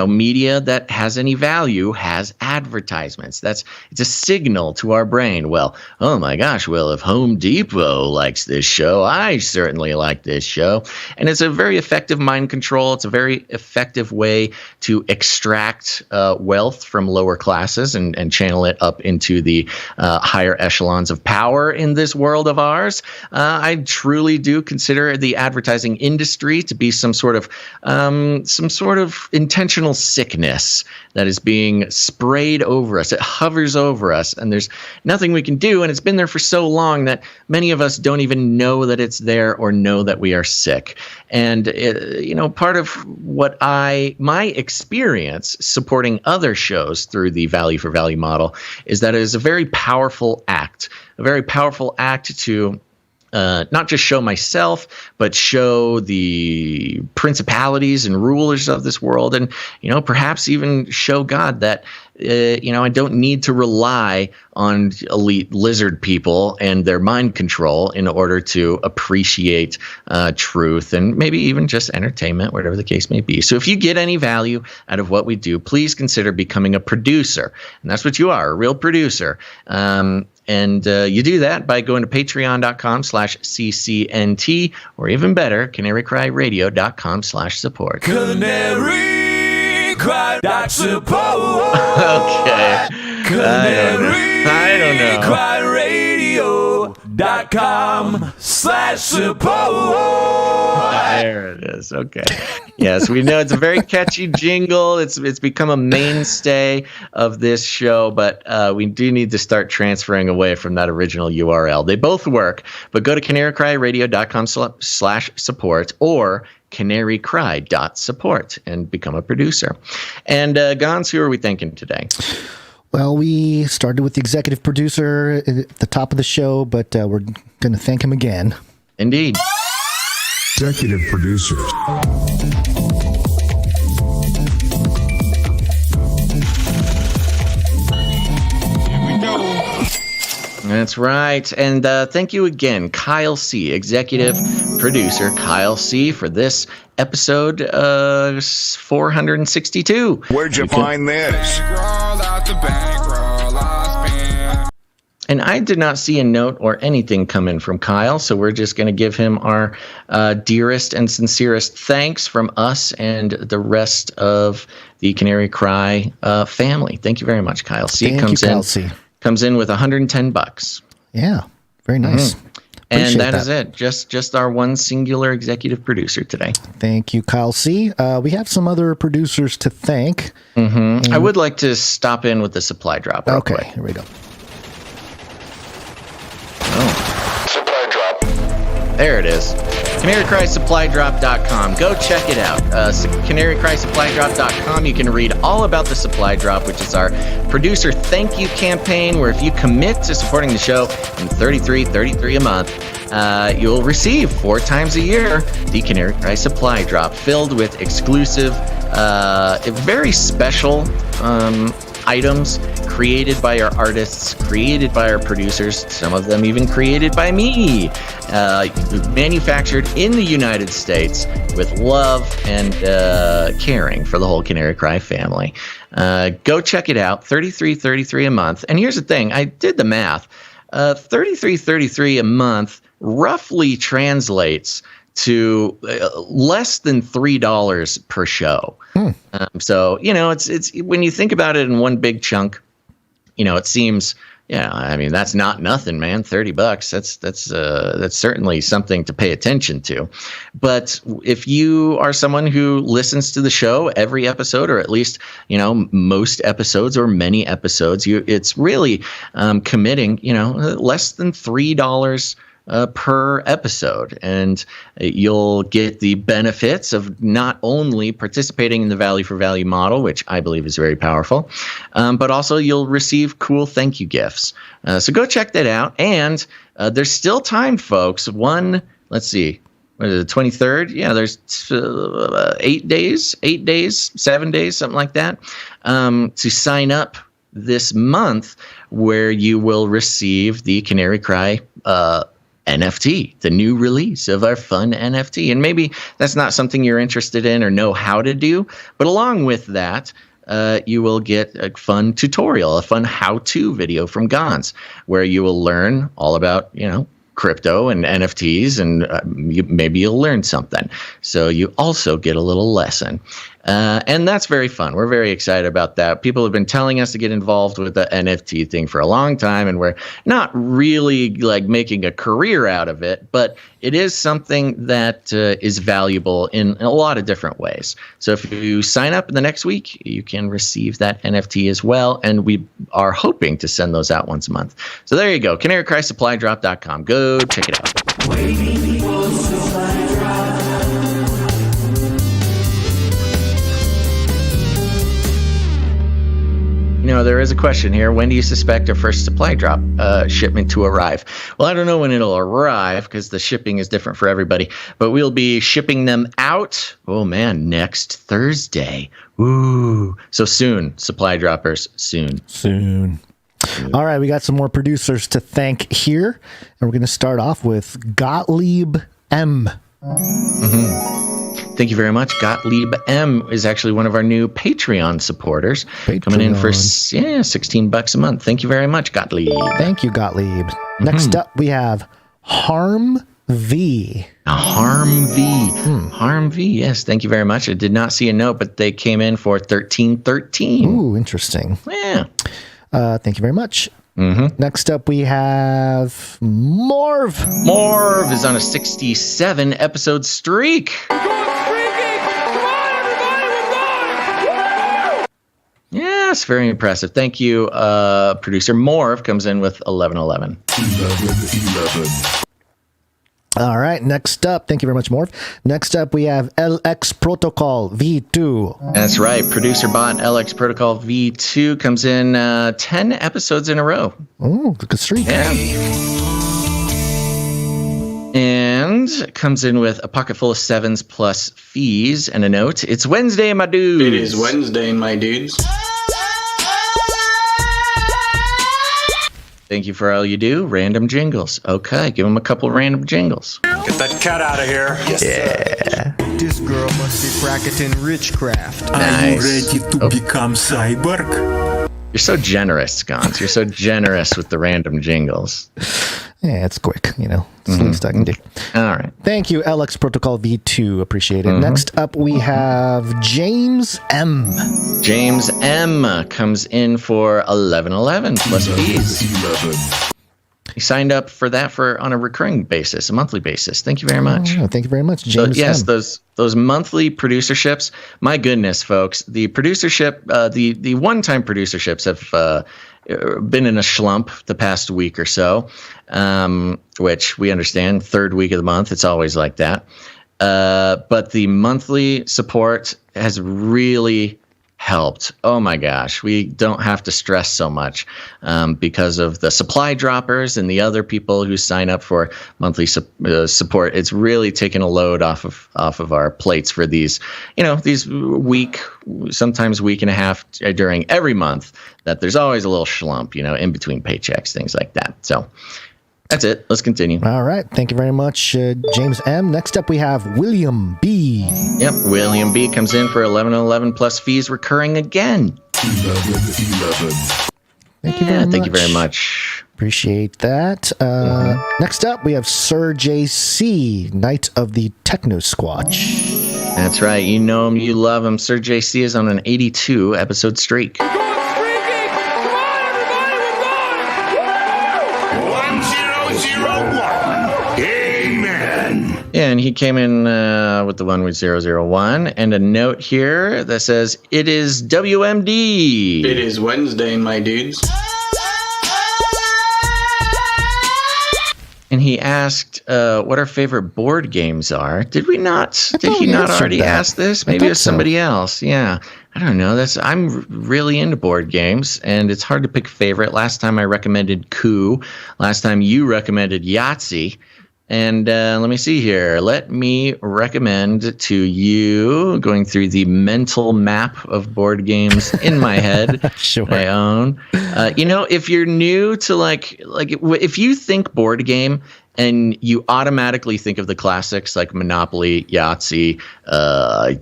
S1: media that has any value has advertisements. It's a signal to our brain. Well, oh my gosh, well, if Home Depot likes this show, I certainly like this show. And it's a very effective mind control. It's a very effective way to extract wealth from lower classes and channel it up into the higher echelons of power in this world of ours. I truly do consider the advertising industry to be some sort of intentional sickness that is being sprayed over us. It hovers over us, and there's nothing we can do. And it's been there for so long that many of us don't even know that it's there or know that we are sick. And part of what my experience supporting other shows through the value for value model is that it is a very powerful act to not just show myself, but show the principalities and rulers of this world, and perhaps even show God that I don't need to rely on elite lizard people and their mind control in order to appreciate truth and maybe even just entertainment, whatever the case may be. So if you get any value out of what we do, please consider becoming a producer, and that's what you are, a real producer. And you do that by going to patreon.com/CCNT, or even better, CanaryCryRadio.com/support.
S4: CanaryCry.Support.
S1: Okay. I don't know.
S4: CanaryCryRadio.com/support.
S1: There it is. Okay. Yes, we know it's a very catchy jingle. It's become a mainstay of this show, but we do need to start transferring away from that original URL. They both work, but go to CanaryCryRadio.com/support or CanaryCry.Support and become a producer. And Gonz, who are we thanking today?
S3: Well, we started with the executive producer at the top of the show, but we're going to thank him again.
S1: Indeed.
S9: Executive producers.
S1: That's right. And thank you again, Kyle C., executive producer Kyle C., for this episode 462.
S9: Where'd you find this?
S1: And I did not see a note or anything come in from Kyle, so we're just going to give him our dearest and sincerest thanks from us and the rest of the Canary Cry family. Thank you very much, Kyle C. Comes in with $110.
S3: Yeah, very nice.
S1: Mm-hmm. And that is it. Just our one singular executive producer today.
S3: Thank you, Kyle C. We have some other producers to thank.
S1: Mm-hmm. I would like to stop in with the supply drop real quick.
S3: Here we go.
S9: Supply drop.
S1: There it is. CanaryCry.Supply.com. Go check it out. CanaryCry.Supply.com. You can read all about the supply drop, which is our producer thank you campaign, where if you commit to supporting the show in $33 a month, you'll receive 4 times a year the Canary Cry supply drop, filled with exclusive, very special items created by our artists, created by our producers, some of them even created by me, manufactured in the United States with love and caring for the whole Canary Cry family. Go check it out, $33 a month. And here's the thing, I did the math. $33 a month roughly translates to less than $3 per show. So, it's when you think about it in one big chunk, it seems, that's not nothing, man. $30. That's certainly something to pay attention to. But if you are someone who listens to the show every episode, or at least, most episodes or many episodes, it's really committing, less than $3 per episode, and you'll get the benefits of not only participating in the value for value model, which I believe is very powerful, but also you'll receive cool thank you gifts. So go check that out. And there's still time, folks. Let's see, what is it, the 23rd? Yeah, there's 7 days, something like that, to sign up this month where you will receive the Canary Cry NFT, the new release of our fun NFT. And maybe that's not something you're interested in or know how to do, but along with that, you will get a fun tutorial, a fun how-to video from Gonz, where you will learn all about, crypto and NFTs, and maybe you'll learn something. So you also get a little lesson. And that's very fun. We're very excited about that. People have been telling us to get involved with the NFT thing for a long time, and we're not really like making a career out of it, but it is something that is valuable in a lot of different ways. So if you sign up in the next week, you can receive that NFT as well, and we are hoping to send those out once a month. So there you go, CanaryCry.Supply.com. Go check it out. There is a question here. When do you suspect a first supply drop shipment to arrive? Well, I don't know when it'll arrive because the shipping is different for everybody, but we'll be shipping them out, next Thursday. Ooh. So soon, supply droppers, soon.
S3: All right, we got some more producers to thank here, and we're going to start off with Gottlieb M.
S1: Thank you very much. Gottlieb M is actually one of our new Patreon supporters, coming in for $16 a month. Thank you very much, Gottlieb.
S3: Thank you, Gottlieb. Next up, we have Harm V.
S1: Harm V. Harm V. Yes, thank you very much. I did not see a note, but they came in for $13.13.
S3: Ooh, interesting.
S1: Yeah.
S3: Thank you very much. Next up, we have Morv.
S1: Morv is on a 67 episode streak. Yes, very impressive. Thank you. Producer Morv comes in with 1111.
S3: All right, next up, thank you very much, Morv. Next up, we have LX Protocol V2.
S1: That's right. Producer bot LX Protocol V2 comes in 10 episodes in a row.
S3: Oh, good streak.
S1: Yeah. And comes in with a pocket full of sevens plus fees and a note. It's Wednesday, my dudes.
S8: It is Wednesday, my dudes.
S1: Thank you for all you do. Random jingles. Okay, give them a couple random jingles.
S11: Get that cat out of here.
S1: Yes, yeah.
S12: This girl must be practicing witchcraft.
S1: Nice.
S11: Are you ready to become cyborg?
S1: You're so generous, Gonz. You're so generous with the random jingles.
S3: Yeah, it's quick, It's the least I can do.
S1: All right.
S3: Thank you, LX Protocol V2. Appreciate it. Next up, we have James M.
S1: James M comes in for 1111 plus fees. He signed up for that on a recurring basis, a monthly basis. Thank you very much.
S3: Oh, thank you very much, James.
S1: So, yes,
S3: M.
S1: those monthly producerships. My goodness, folks, the producership, the one-time producerships have been in a slump the past week or so, which we understand. Third week of the month, it's always like that. But the monthly support has really helped. Oh my gosh, we don't have to stress so much because of the supply droppers and the other people who sign up for monthly support. It's really taken a load off of our plates for these, these sometimes week and a half during every month that there's always a little slump, in between paychecks, things like that. So that's it. Let's continue.
S3: All right. Thank you very much, James M. Next up, we have William B.
S1: Yep. William B comes in for 1111 plus fees recurring again.
S3: 11. Thank you very much.
S1: Thank you very much.
S3: Appreciate that. Next up, we have Sir JC, Knight of the Techno Squatch.
S1: That's right. You know him. You love him. Sir JC is on an 82 episode streak. Yeah, and he came in with the one with 001 and a note here that says, it is WMD.
S8: It is Wednesday, my dudes.
S1: And he asked what our favorite board games are. Did he not already ask this? Maybe it was somebody else. Yeah. I don't know. I'm really into board games, and it's hard to pick a favorite. Last time I recommended Coup. Last time you recommended Yahtzee. And let me see here. Let me recommend to you, going through the mental map of board games in my head,
S3: Sure.
S1: I own. If you're new to if you think board game and you automatically think of the classics like Monopoly, Yahtzee,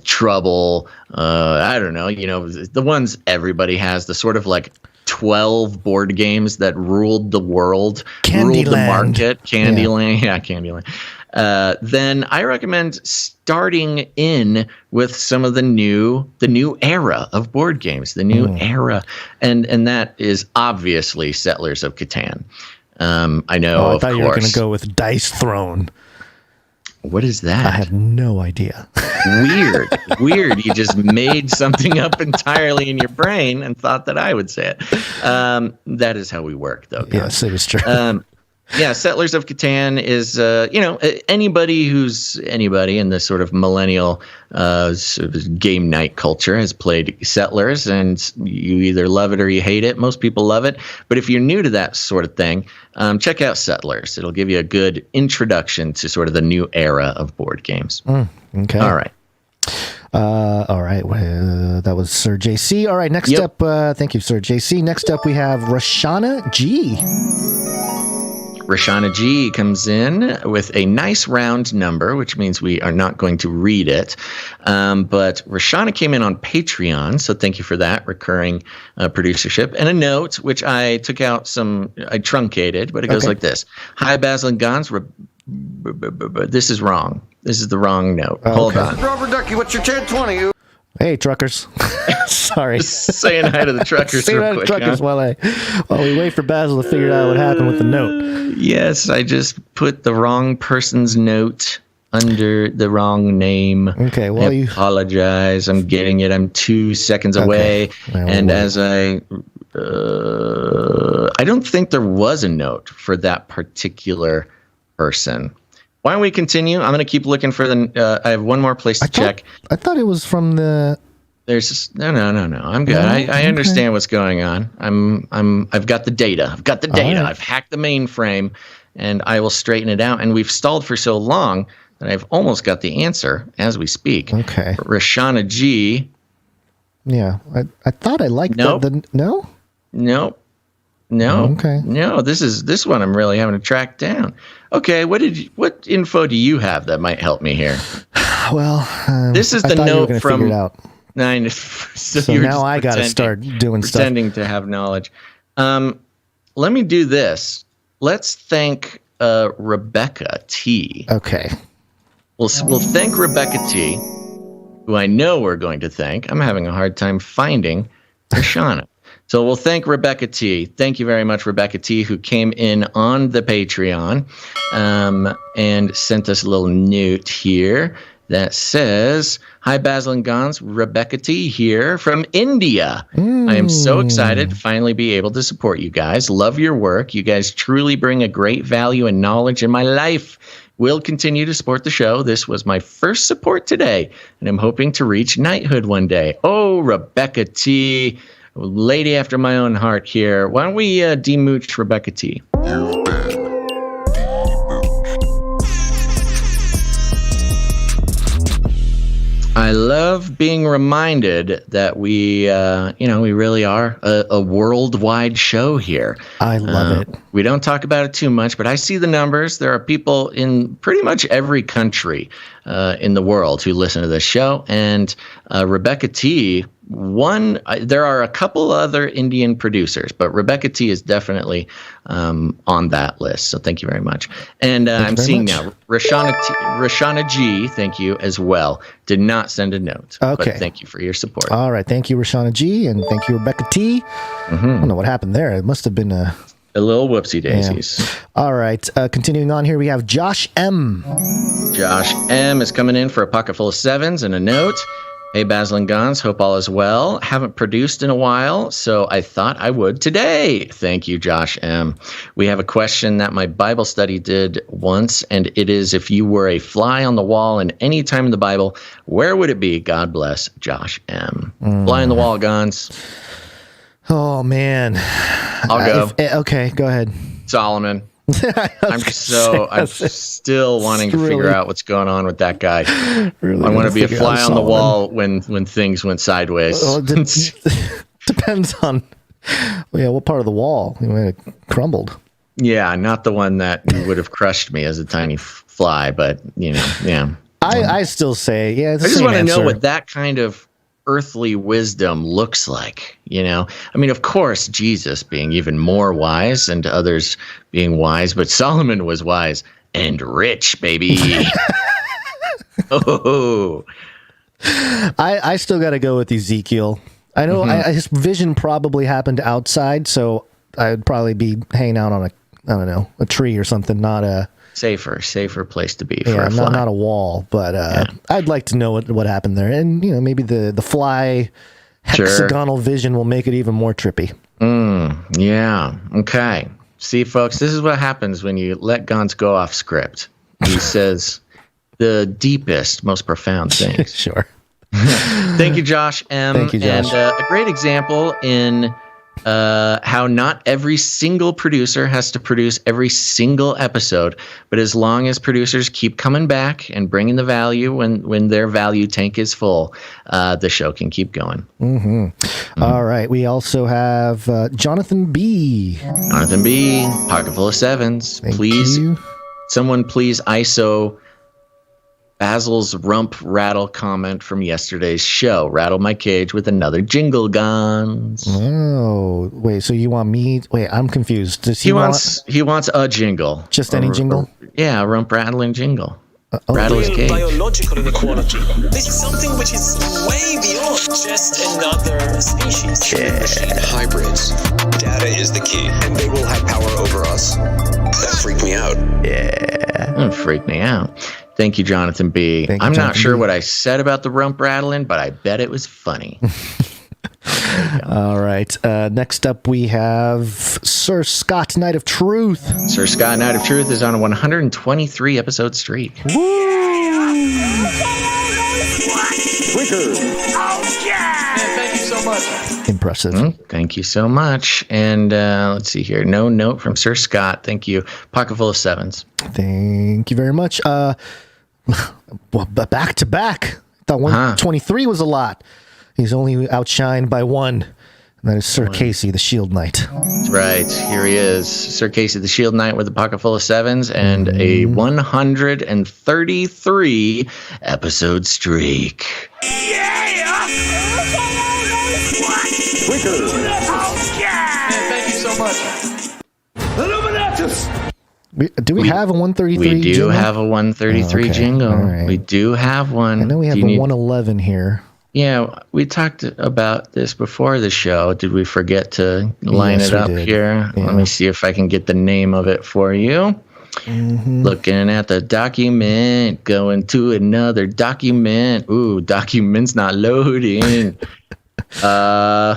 S1: Trouble, I don't know, the ones everybody has, the sort of like 12 board games that ruled the world, ruled the market, Candyland, Candyland. Then I recommend starting in with some of the new era of board games, the new era, and that is obviously Settlers of Catan. I know.
S3: I thought you were going to go with Dice Throne.
S1: What is that?
S3: I have no idea.
S1: Weird. You just made something up entirely in your brain and thought that I would say it. That is how we work, though.
S3: Yes, it is true.
S1: Settlers of Catan is, anybody who's anybody in this sort of millennial sort of game night culture has played Settlers, and you either love it or you hate it. Most people love it. But if you're new to that sort of thing, check out Settlers. It'll give you a good introduction to sort of the new era of board games.
S3: Okay.
S1: All right.
S3: That was Sir JC. All right, next up, thank you, Sir JC. Next up, we have Rashana G.
S1: Rashana G comes in with a nice round number, which means we are not going to read it. But Rashana came in on Patreon, so thank you for that, recurring producership. And a note, which I took out I truncated, but it goes like this. Hi, Basil and Gonz. This is wrong. This is the wrong note. Hold on.
S13: Rubber Ducky, what's your 1020?
S3: Hey, truckers. Sorry.
S1: Just saying hi to the truckers
S3: Saying
S1: real
S3: hi to
S1: quick.
S3: truckers while we wait for Basil to figure out what happened with the note.
S1: Yes, I just put the wrong person's note under the wrong name.
S3: Okay, well,
S1: I apologize. I'm getting it. I'm 2 seconds away.
S3: Well,
S1: and as I don't think there was a note for that particular person. Why don't we continue? I'm going to keep looking for I have one more place to check.
S3: I thought it was from the.
S1: There's no. I'm good. I understand what's going on. I've got the data. Right. I've hacked the mainframe, and I will straighten it out. And we've stalled for so long that I've almost got the answer as we speak.
S3: Okay.
S1: Rashana G.
S3: Yeah, I thought I liked no.
S1: Nope. No.
S3: Okay.
S1: No, this one I'm really having to track down. Okay, what info do you have that might help me here?
S3: Well,
S1: this is the note from.
S3: Nine. So now I got to start doing stuff.
S1: Pretending to have knowledge. Let me do this. Let's thank Rebecca T.
S3: Okay.
S1: We'll thank Rebecca T, who I know we're going to thank. I'm having a hard time finding Rashana. So we'll thank Rebecca T. Thank you very much, Rebecca T., who came in on the Patreon and sent us a little note here that says, "Hi, Basil and Gonz. Rebecca T. here from India. I am so excited to finally be able to support you guys. Love your work. You guys truly bring a great value and knowledge in my life. Will continue to support the show. This was my first support today, and I'm hoping to reach knighthood one day." Oh, Rebecca T., lady after my own heart here. Why don't we demooch Rebecca T? I love being reminded that we really are a worldwide show here.
S3: I love it.
S1: We don't talk about it too much, but I see the numbers. There are people in pretty much every country in the world who listen to this show. And Rebecca T., there are a couple other Indian producers, but Rebecca T. is definitely on that list. So thank you very much. And I'm seeing now Rashana G., thank you as well, did not send a note.
S3: Okay.
S1: But thank you for your support.
S3: All right. Thank you, Rashana G., and thank you, Rebecca T. I don't know what happened there. It must have been a
S1: little whoopsie daisies.
S3: Yeah. All right. Continuing on here, we have Josh M.
S1: Josh M. is coming in for a pocket full of sevens and a note. Hey, Basil and Gonz, hope all is well. Haven't produced in a while, so I thought I would today. Thank you, Josh M. We have a question that my Bible study did once, and it is, if you were a fly on the wall in any time in the Bible, where would it be? God bless, Josh M. Fly on the wall, Gonz.
S3: Oh, man.
S1: I'll go.
S3: Okay, go ahead.
S1: Solomon. I'm still wanting to figure out what's going on with that guy.
S3: Really
S1: I want to be a fly on the
S3: Solomon.
S1: wall when things went sideways.
S3: Well, depends on what part of the wall it crumbled.
S1: Yeah, not the one that would have crushed me as a tiny fly, but yeah.
S3: I still say
S1: I just want to know what that kind of earthly wisdom looks like. I mean, of course, Jesus being even more wise and others being wise, but Solomon was wise and rich, baby. Oh,
S3: I still got to go with Ezekiel. I know his vision probably happened outside, so I'd probably be hanging out on a tree or something, not a
S1: safer place to be for a fly.
S3: not a wall, but I'd like to know what happened there, and maybe the fly hexagonal vision will make it even more trippy.
S1: Yeah. Okay. See, folks, this is what happens when you let Gonz go off script. He says the deepest, most profound things.
S3: Sure.
S1: Thank you, Josh M.
S3: Thank you, Josh.
S1: And a great example in how not every single producer has to produce every single episode, but as long as producers keep coming back and bringing the value when their value tank is full, the show can keep going.
S3: All right. We also have Jonathan B.
S1: Jonathan B. Pocket full of sevens. Someone please ISO Basil's rump rattle comment from yesterday's show. Rattle my cage with another jingle, Gonz.
S3: Oh, wait. So you want me? Wait, I'm confused. Does he
S1: wants a jingle?
S3: Just any jingle?
S1: Yeah, a rump rattling jingle. Rattle his cage.
S14: Biological inequality. This is something which is way beyond just another species.
S15: Machine hybrids. Data is the key, and they will have power over us. That freaked me out.
S1: Yeah, that freaked me out. Thank you, Jonathan B. I'm not sure what I said about the rump rattling, but I bet it was funny.
S3: All right. Next up, we have Sir Scott, Knight of Truth.
S1: Sir Scott, Knight of Truth is on a 123 episode streak.
S14: Quicker. Oh, yeah. Thank you so much.
S3: Impressive.
S1: Thank you so much. And let's see here. No note from Sir Scott. Thank you. Pocket full of sevens.
S3: Thank you very much. Well, back to back. I thought 123 was a lot. He's only outshined by one. And that is Sir Casey, the Shield Knight.
S1: That's right. Here he is. Sir Casey, the Shield Knight with a pocket full of sevens and a 133 episode streak.
S14: Yeah! Quicker. Oh, yeah. Thank you so much. Illuminatus.
S3: Do we have a 133
S1: We do
S3: jingle?
S1: have a 133 jingle.
S3: Right.
S1: We do have one.
S3: I know we have a 111 here.
S1: Yeah, we talked about this before the show. Did we forget to line it up here? Yeah. Let me see if I can get the name of it for you. Looking at the document, going to another document. Ooh, document's not loading. I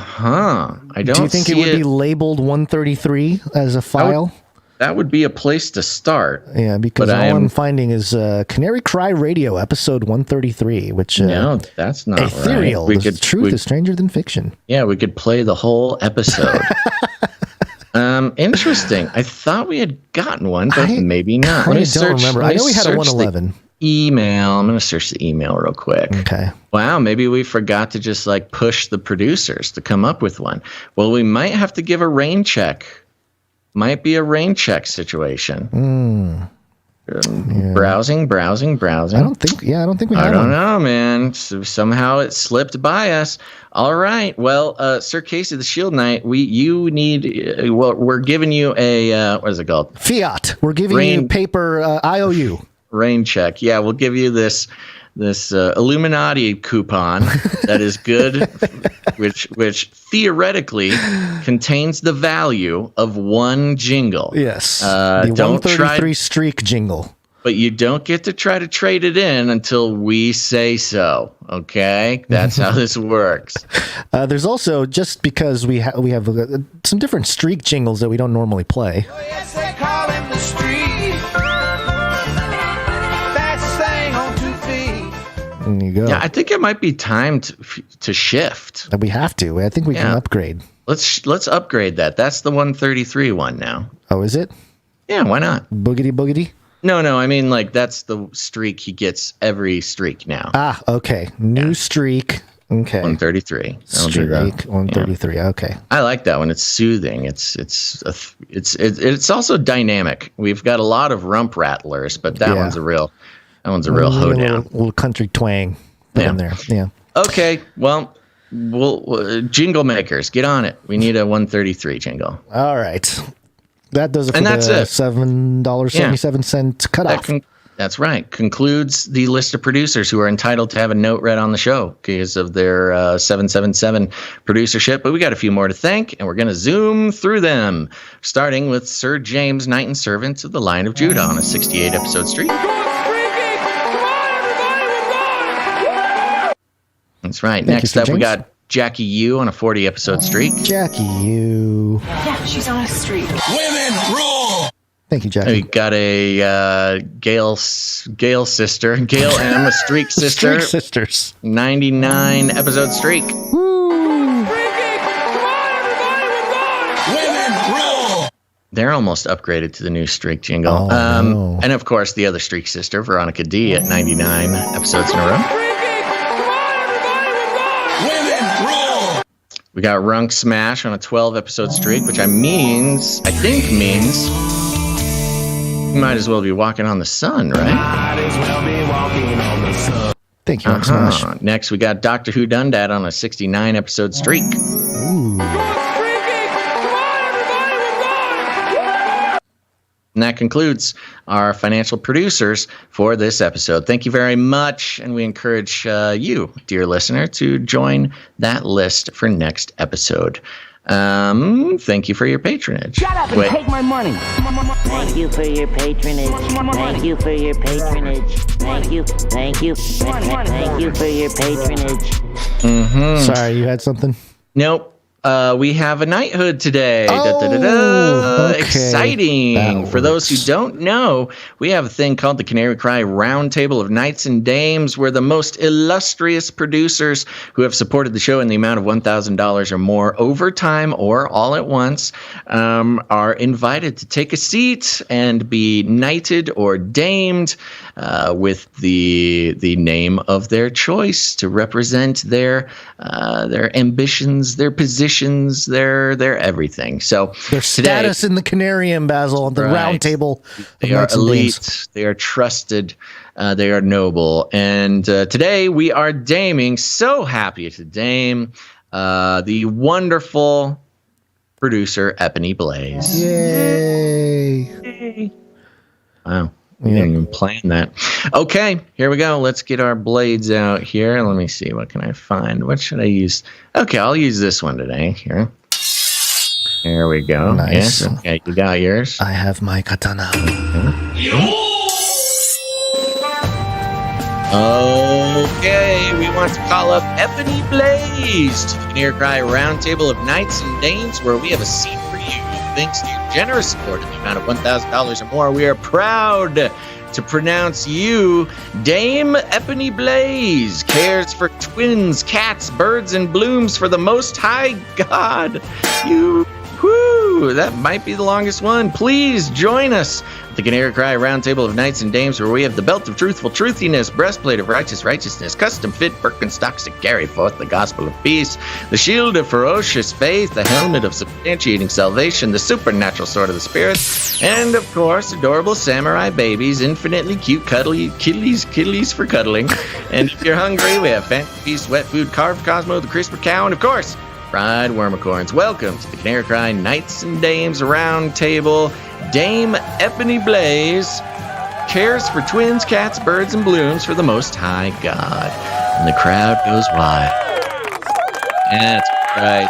S1: don't.
S3: Do you think it would be labeled 133 as a file?
S1: That would be a place to start.
S3: Yeah, because all I'm finding is Canary Cry Radio, episode 133, which
S1: no, that's not
S3: ethereal.
S1: Right.
S3: The truth is stranger than fiction.
S1: Yeah, we could play the whole episode. Interesting. I thought we had gotten one, but maybe not.
S3: I don't remember. I know we had a 111.
S1: Email. I'm going to search the email real quick.
S3: Okay.
S1: Wow, maybe we forgot to just push the producers to come up with one. Well, we might have to give a rain check. Might be a rain check situation. Browsing.
S3: I don't think we have one.
S1: I don't know, man. Somehow it slipped by us. All right. Well, Sir Casey, the Shield Knight, we're giving you a, what is it called?
S3: Fiat. We're giving you paper IOU.
S1: Rain check. Yeah, we'll give you this Illuminati coupon that is good, which theoretically contains the value of one jingle.
S3: Yes, the 133 streak jingle.
S1: But you don't get to try to trade it in until we say so. Okay, that's how this works.
S3: There's also, just because we have some different streak jingles that we don't normally play.
S14: Oh, yes, they call him the street.
S3: There you go.
S1: Yeah, I think it might be time to shift.
S3: We have to. I think we can upgrade.
S1: Let's upgrade that. That's the 133 one now.
S3: Oh, is it?
S1: Yeah, why not?
S3: Boogity boogity?
S1: No, I mean, like, that's the streak he gets every streak now.
S3: Ah, okay. New streak. Okay.
S1: 133.
S3: Streak 133. Yeah. Okay.
S1: I like that one. It's soothing. It's also dynamic. We've got a lot of rump rattlers, but that one's a real hoedown.
S3: Little country twang in there. Yeah.
S1: Okay. Well, we'll jingle makers, get on it. We need a 133 jingle.
S3: All right. That does it for
S1: that's
S3: the
S1: it.
S3: $7.77 cutoff.
S1: That's right. Concludes the list of producers who are entitled to have a note read on the show because of their 777 producership. But we got a few more to thank, and we're going to zoom through them, starting with Sir James, Knight and Servant of the Lion of Judah on a 68-episode streak. That's right. Next up, we got Jackie Yu on a 40-episode streak.
S3: Jackie Yu.
S4: Yeah, she's on a streak.
S5: Women rule!
S3: Thank you, Jackie.
S1: We got a Gail sister, Gail M, a streak sister.
S3: Streak sisters.
S1: 99-episode streak.
S5: Women rule!
S1: They're almost upgraded to the new streak jingle.
S3: No.
S1: And of course, the other streak sister, Veronica D, at 99 episodes in a row. We got Runk Smash on a 12-episode streak, which think means you might as well be walking on the sun, right?
S5: Might as well be walking on the sun.
S3: Thank you, Runk Smash.
S1: Next, we got Doctor Who Dundad on a 69-episode streak.
S3: Ooh.
S1: And that concludes our financial producers for this episode. Thank you very much, and we encourage you, dear listener, to join that list for next episode. Thank you for your patronage.
S16: Shut up and take my money. Thank you for your patronage. Thank you for your patronage. Thank you for your patronage.
S3: Sorry, you had something?
S1: Nope. We have a Knighthood today.
S3: Okay.
S1: Exciting. For those who don't know, we have a thing called the Canary Cry Roundtable of Knights and Dames, where the most illustrious producers who have supported the show in the amount of $1,000 or more over time or all at once are invited to take a seat and be knighted or damed with the name of their choice to represent their ambitions, their positions, their everything. So
S3: their status in the Canarium, Basil, the round table.
S1: They are elite. They are trusted. They are noble. And today we are daming. So happy to dame the wonderful producer Ebony Blaze.
S3: Yay!
S1: Wow. We didn't even plan that. Okay, here we go. Let's get our blades out here. Let me see. What can I find? What should I use? Okay, I'll use this one today. Here. There we go.
S3: Nice.
S1: Yes. Okay, you got yours.
S3: I have my katana.
S1: Okay, we want to call up Ebony Blaze to the Canary Cry Roundtable of Knights and Dames, where we have a seat for you. Thanks to your generous support in the amount of $1,000 or more, we are proud to pronounce you Dame Ebony Blaze. Cares for twins, cats, birds, and blooms for the Most High God. That might be the longest one. Please join us at the Canary Cry Roundtable of Knights and Dames, where we have the belt of truthful truthiness, breastplate of righteousness, custom fit Birkenstocks to carry forth the gospel of peace, the shield of ferocious faith, the helmet of substantiating salvation, the supernatural sword of the spirit, and of course, adorable samurai babies, infinitely cute cuddly kitties for cuddling. And if you're hungry, we have Fancy Feast, Wet Food, Carved Cosmo, the CRISPR cow, and of course, fried wormicorns. Welcome to the Canary Cry Knights and Dames Roundtable. Dame Ebony Blaze cares for twins, cats, birds, and blooms for the Most High God. And the crowd goes wild. That's right.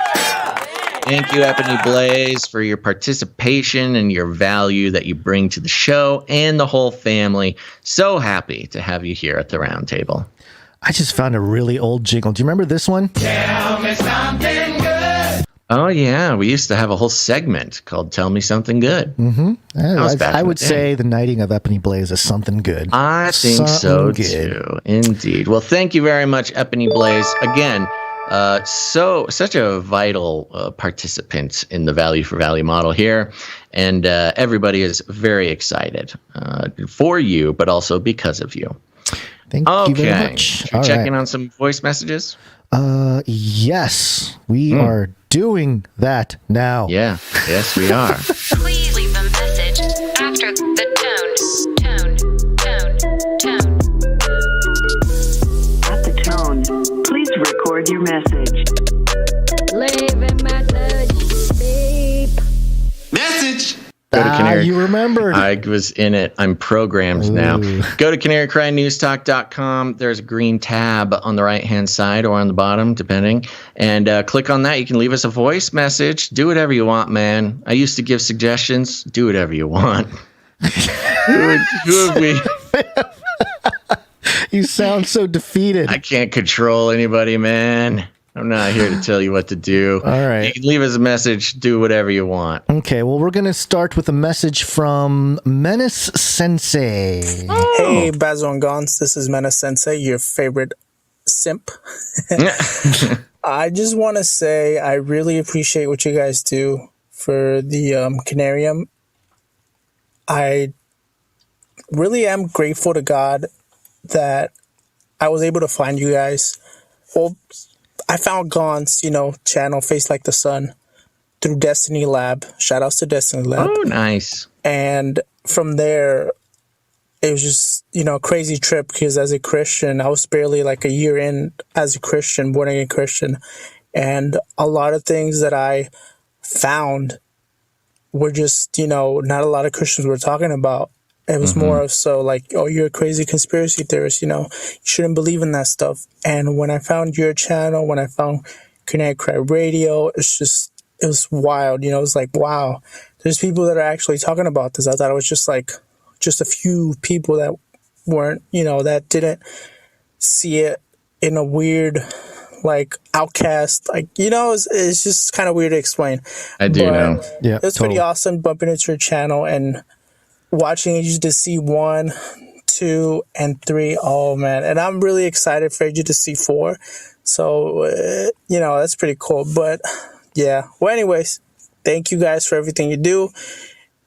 S1: Thank you, Ebony Blaze, for your participation and your value that you bring to the show and the whole family. So happy to have you here at the roundtable.
S3: I just found a really old jingle. Do you remember this one?
S5: Tell me something good.
S1: Oh, yeah. We used to have a whole segment called Tell Me Something Good.
S3: Mm-hmm. I would say the knighting of Ebony Blaze is something good.
S1: I think so, too. Indeed. Well, thank you very much, Ebony Blaze. Again, Such a vital participant in the value for value model here. And everybody is very excited for you, but also because of you.
S3: Thank you very much. All
S1: Checking on some voice messages?
S3: Yes, we are doing that now.
S1: Yeah, yes, we are.
S17: Please leave a message after the tone.
S18: At the tone, please record your message.
S17: Leave a message. Beep.
S8: Message.
S1: Go to Canary.
S3: You remembered.
S1: I was in it. I'm programmed now. Go to CanaryCry.Newstalk.com. There's a green tab on the right-hand side or on the bottom, depending. And click on that. You can leave us a voice message. Do whatever you want, man. I used to give suggestions. Do whatever you want. who have we?
S3: You sound so defeated.
S1: I can't control anybody, man. I'm not here to tell you what to do.
S3: All right.
S1: You can leave us a message. Do whatever you want.
S3: Okay, well, we're going to start with a message from Menace Sensei.
S19: Hey, Basil and Gonz. This is Menace Sensei, your favorite simp. I just want to say I really appreciate what you guys do for the Canarium. I really am grateful to God that I was able to find you guys. Well, I found Gonz, channel Facelikethesun through Destiny Lab. Shout outs to Destiny Lab.
S1: Oh, nice.
S19: And from there, it was just, a crazy trip because as a Christian, I was barely like a year in as a Christian, born again Christian. And a lot of things that I found were just, not a lot of Christians were talking about. It was more of so like, oh, you're a crazy conspiracy theorist, you shouldn't believe in that stuff. And when I found your channel, when I found Canary Cry Radio, it was wild. It was like, wow, there's people that are actually talking about this. I thought it was just a few people that weren't, that didn't see it in a weird, like outcast, like, it's just kind of weird to explain.
S1: I do know.
S3: Yeah,
S19: it was pretty awesome bumping into your channel and watching you to see 1, 2, and 3. Oh man, and I'm really excited for you to see 4. So that's pretty cool. But yeah, well, anyways, thank you guys for everything you do,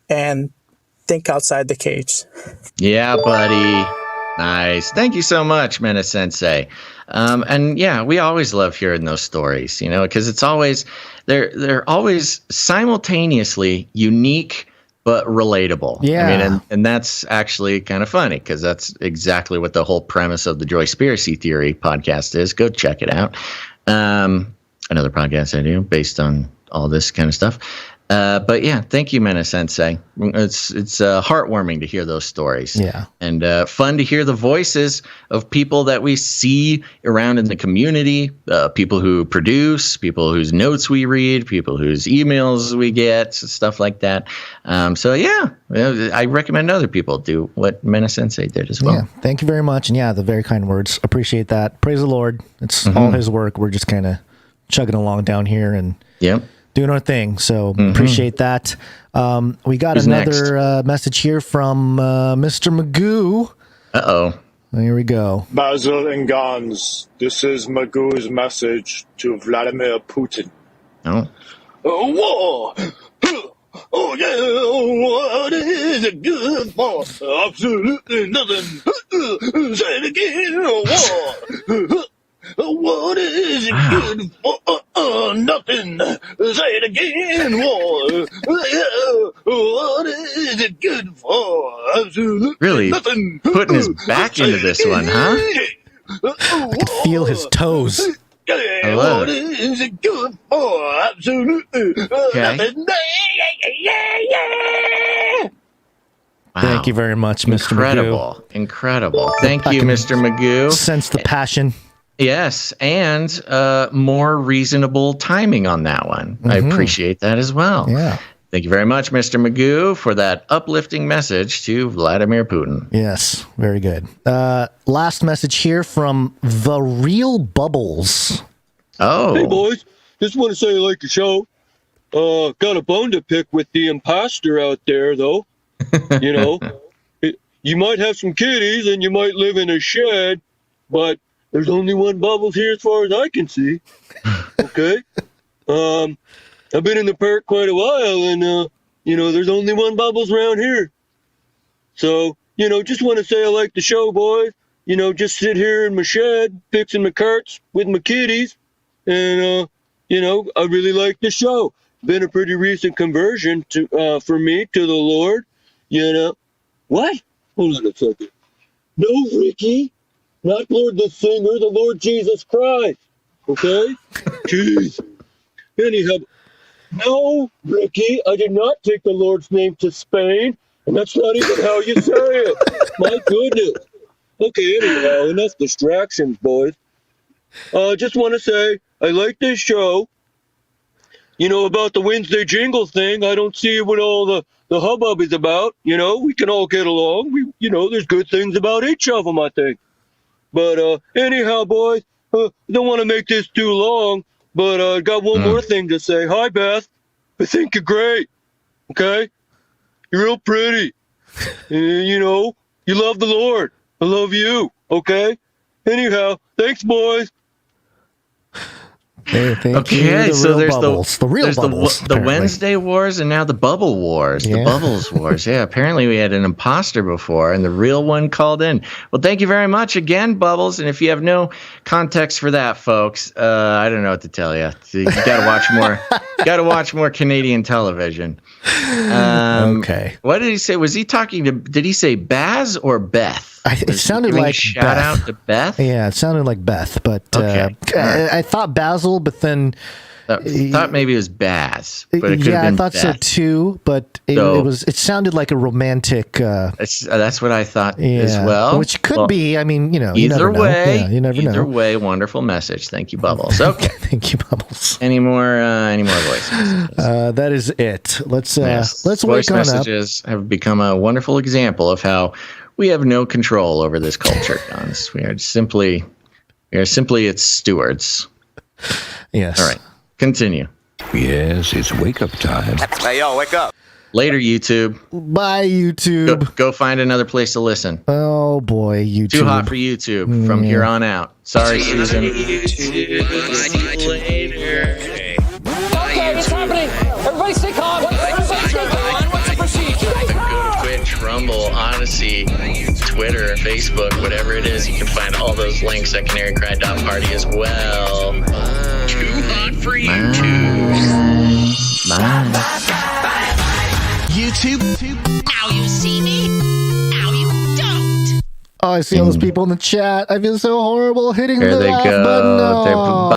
S19: and think outside the cage.
S1: Yeah, buddy. Nice. Thank you so much, Mena Sensei. And yeah, we always love hearing those stories, because it's always they're always simultaneously unique but relatable.
S3: Yeah.
S1: I mean, and that's actually kind of funny because that's exactly what the whole premise of the Joyspiracy Theory podcast is. Go check it out. Another podcast I do based on all this kind of stuff. But yeah, thank you, Mena Sensei. It's heartwarming to hear those stories.
S3: Yeah.
S1: And fun to hear the voices of people that we see around in the community, people who produce, people whose notes we read, people whose emails we get, stuff like that. So yeah, I recommend other people do what Mena Sensei did as well.
S3: Yeah, thank you very much. And yeah, the very kind words. Appreciate that. Praise the Lord. It's all his work. We're just kind of chugging along down here and doing our thing. So appreciate that. We got another message here from Mr. Magoo.
S1: Uh-oh.
S3: Here we go.
S20: Basil and Gonz, this is Magoo's message to Vladimir Putin.
S1: Oh.
S20: War! Oh, yeah, what is it good for? Absolutely nothing. Say it again, war! What is it good for? Nothing. Say it again, war. What is it good for? Absolutely
S1: really
S20: nothing.
S1: Putting his back into this one, huh?
S3: I could feel his toes.
S1: I love
S20: what is it good for? Absolutely nothing.
S1: Wow.
S3: Thank you very much, Mr. Magoo.
S1: Incredible. Thank you, Mr. Magoo.
S3: Sense the passion.
S1: Yes, and more reasonable timing on that one. I appreciate that as well.
S3: Yeah.
S1: Thank you very much, Mr. Magoo, for that uplifting message to Vladimir Putin.
S3: Yes, very good. Last message here from The Real Bubbles.
S1: Oh.
S21: Hey, boys. Just want to say I like the show. Got a bone to pick with the imposter out there, though. You might have some kitties and you might live in a shed, but there's only one Bubbles here as far as I can see. Okay? I've been in the park quite a while, and, there's only one Bubbles around here. So, just want to say I like the show, boys. Just sit here in my shed, fixing my carts with my kitties, and, I really like the show. Been a pretty recent conversion for me to the Lord, What? Hold on a second. No, Ricky. Not Lord the singer, the Lord Jesus Christ. Okay? Jeez. Anyhow, no, Ricky, I did not take the Lord's name to Spain, and that's not even how you say it. My goodness. Okay, anyhow, enough distractions, boys. Just want to say, I like this show. About the Wednesday jingle thing, I don't see what all the hubbub is about. We can all get along. There's good things about each of them, I think. But anyhow, boys, don't want to make this too long, but I got one more thing to say. Hi, Beth. I think you're great. Okay? You're real pretty. You love the Lord. I love you. Okay? Anyhow, thanks, boys.
S3: Okay,
S1: so there's
S3: the real bubbles,
S1: the Wednesday wars and now the bubble wars, the bubbles wars. Yeah, apparently we had an imposter before and the real one called in. Well, thank you very much again, Bubbles. And if you have no context for that, folks, I don't know what to tell you. You got to watch more. Got to watch more Canadian television.
S3: Okay.
S1: What did he say? Was he talking to? Did he say Baz or Beth?
S3: It sounded like
S1: shout
S3: Beth.
S1: out to Beth.
S3: Yeah, it sounded like Beth, but I thought Basil, but then
S1: thought maybe it was Baz. But it could have been
S3: I thought
S1: Beth.
S3: so too. But it sounded like a romantic.
S1: That's what I thought as well.
S3: Which could be. I mean, you
S1: either
S3: never know.
S1: way,
S3: Yeah, you never know.
S1: Either way, wonderful message. Thank you, Bubbles. Okay,
S3: thank you, Bubbles.
S1: Any more voice messages?
S3: That is it. Let's
S1: voice
S3: wake on up.
S1: messages have become a wonderful example of how we have no control over this culture, Gonz. We are simply its stewards.
S3: Yes.
S1: All right. Continue.
S5: Yes, it's wake up time.
S13: Hey, y'all, wake up.
S1: Later, YouTube.
S3: Bye, YouTube.
S1: Go find another place to listen.
S3: Oh, boy, YouTube.
S1: Too hot for YouTube from here on out. Sorry, Susan.
S4: Okay, it's happening. Everybody stay calm. Everybody stay calm. What's the procedure?
S1: Twitch, Rumble, Odysee, Twitter, Facebook, whatever it is, you can find all those links at CanaryCry.Party as well. Too hot for YouTube.
S2: YouTube. Now you see me. Now you don't.
S3: Oh, I see all those people in the chat. I feel so horrible hitting
S1: There
S3: the
S1: they
S3: laugh
S1: go.
S3: button. No.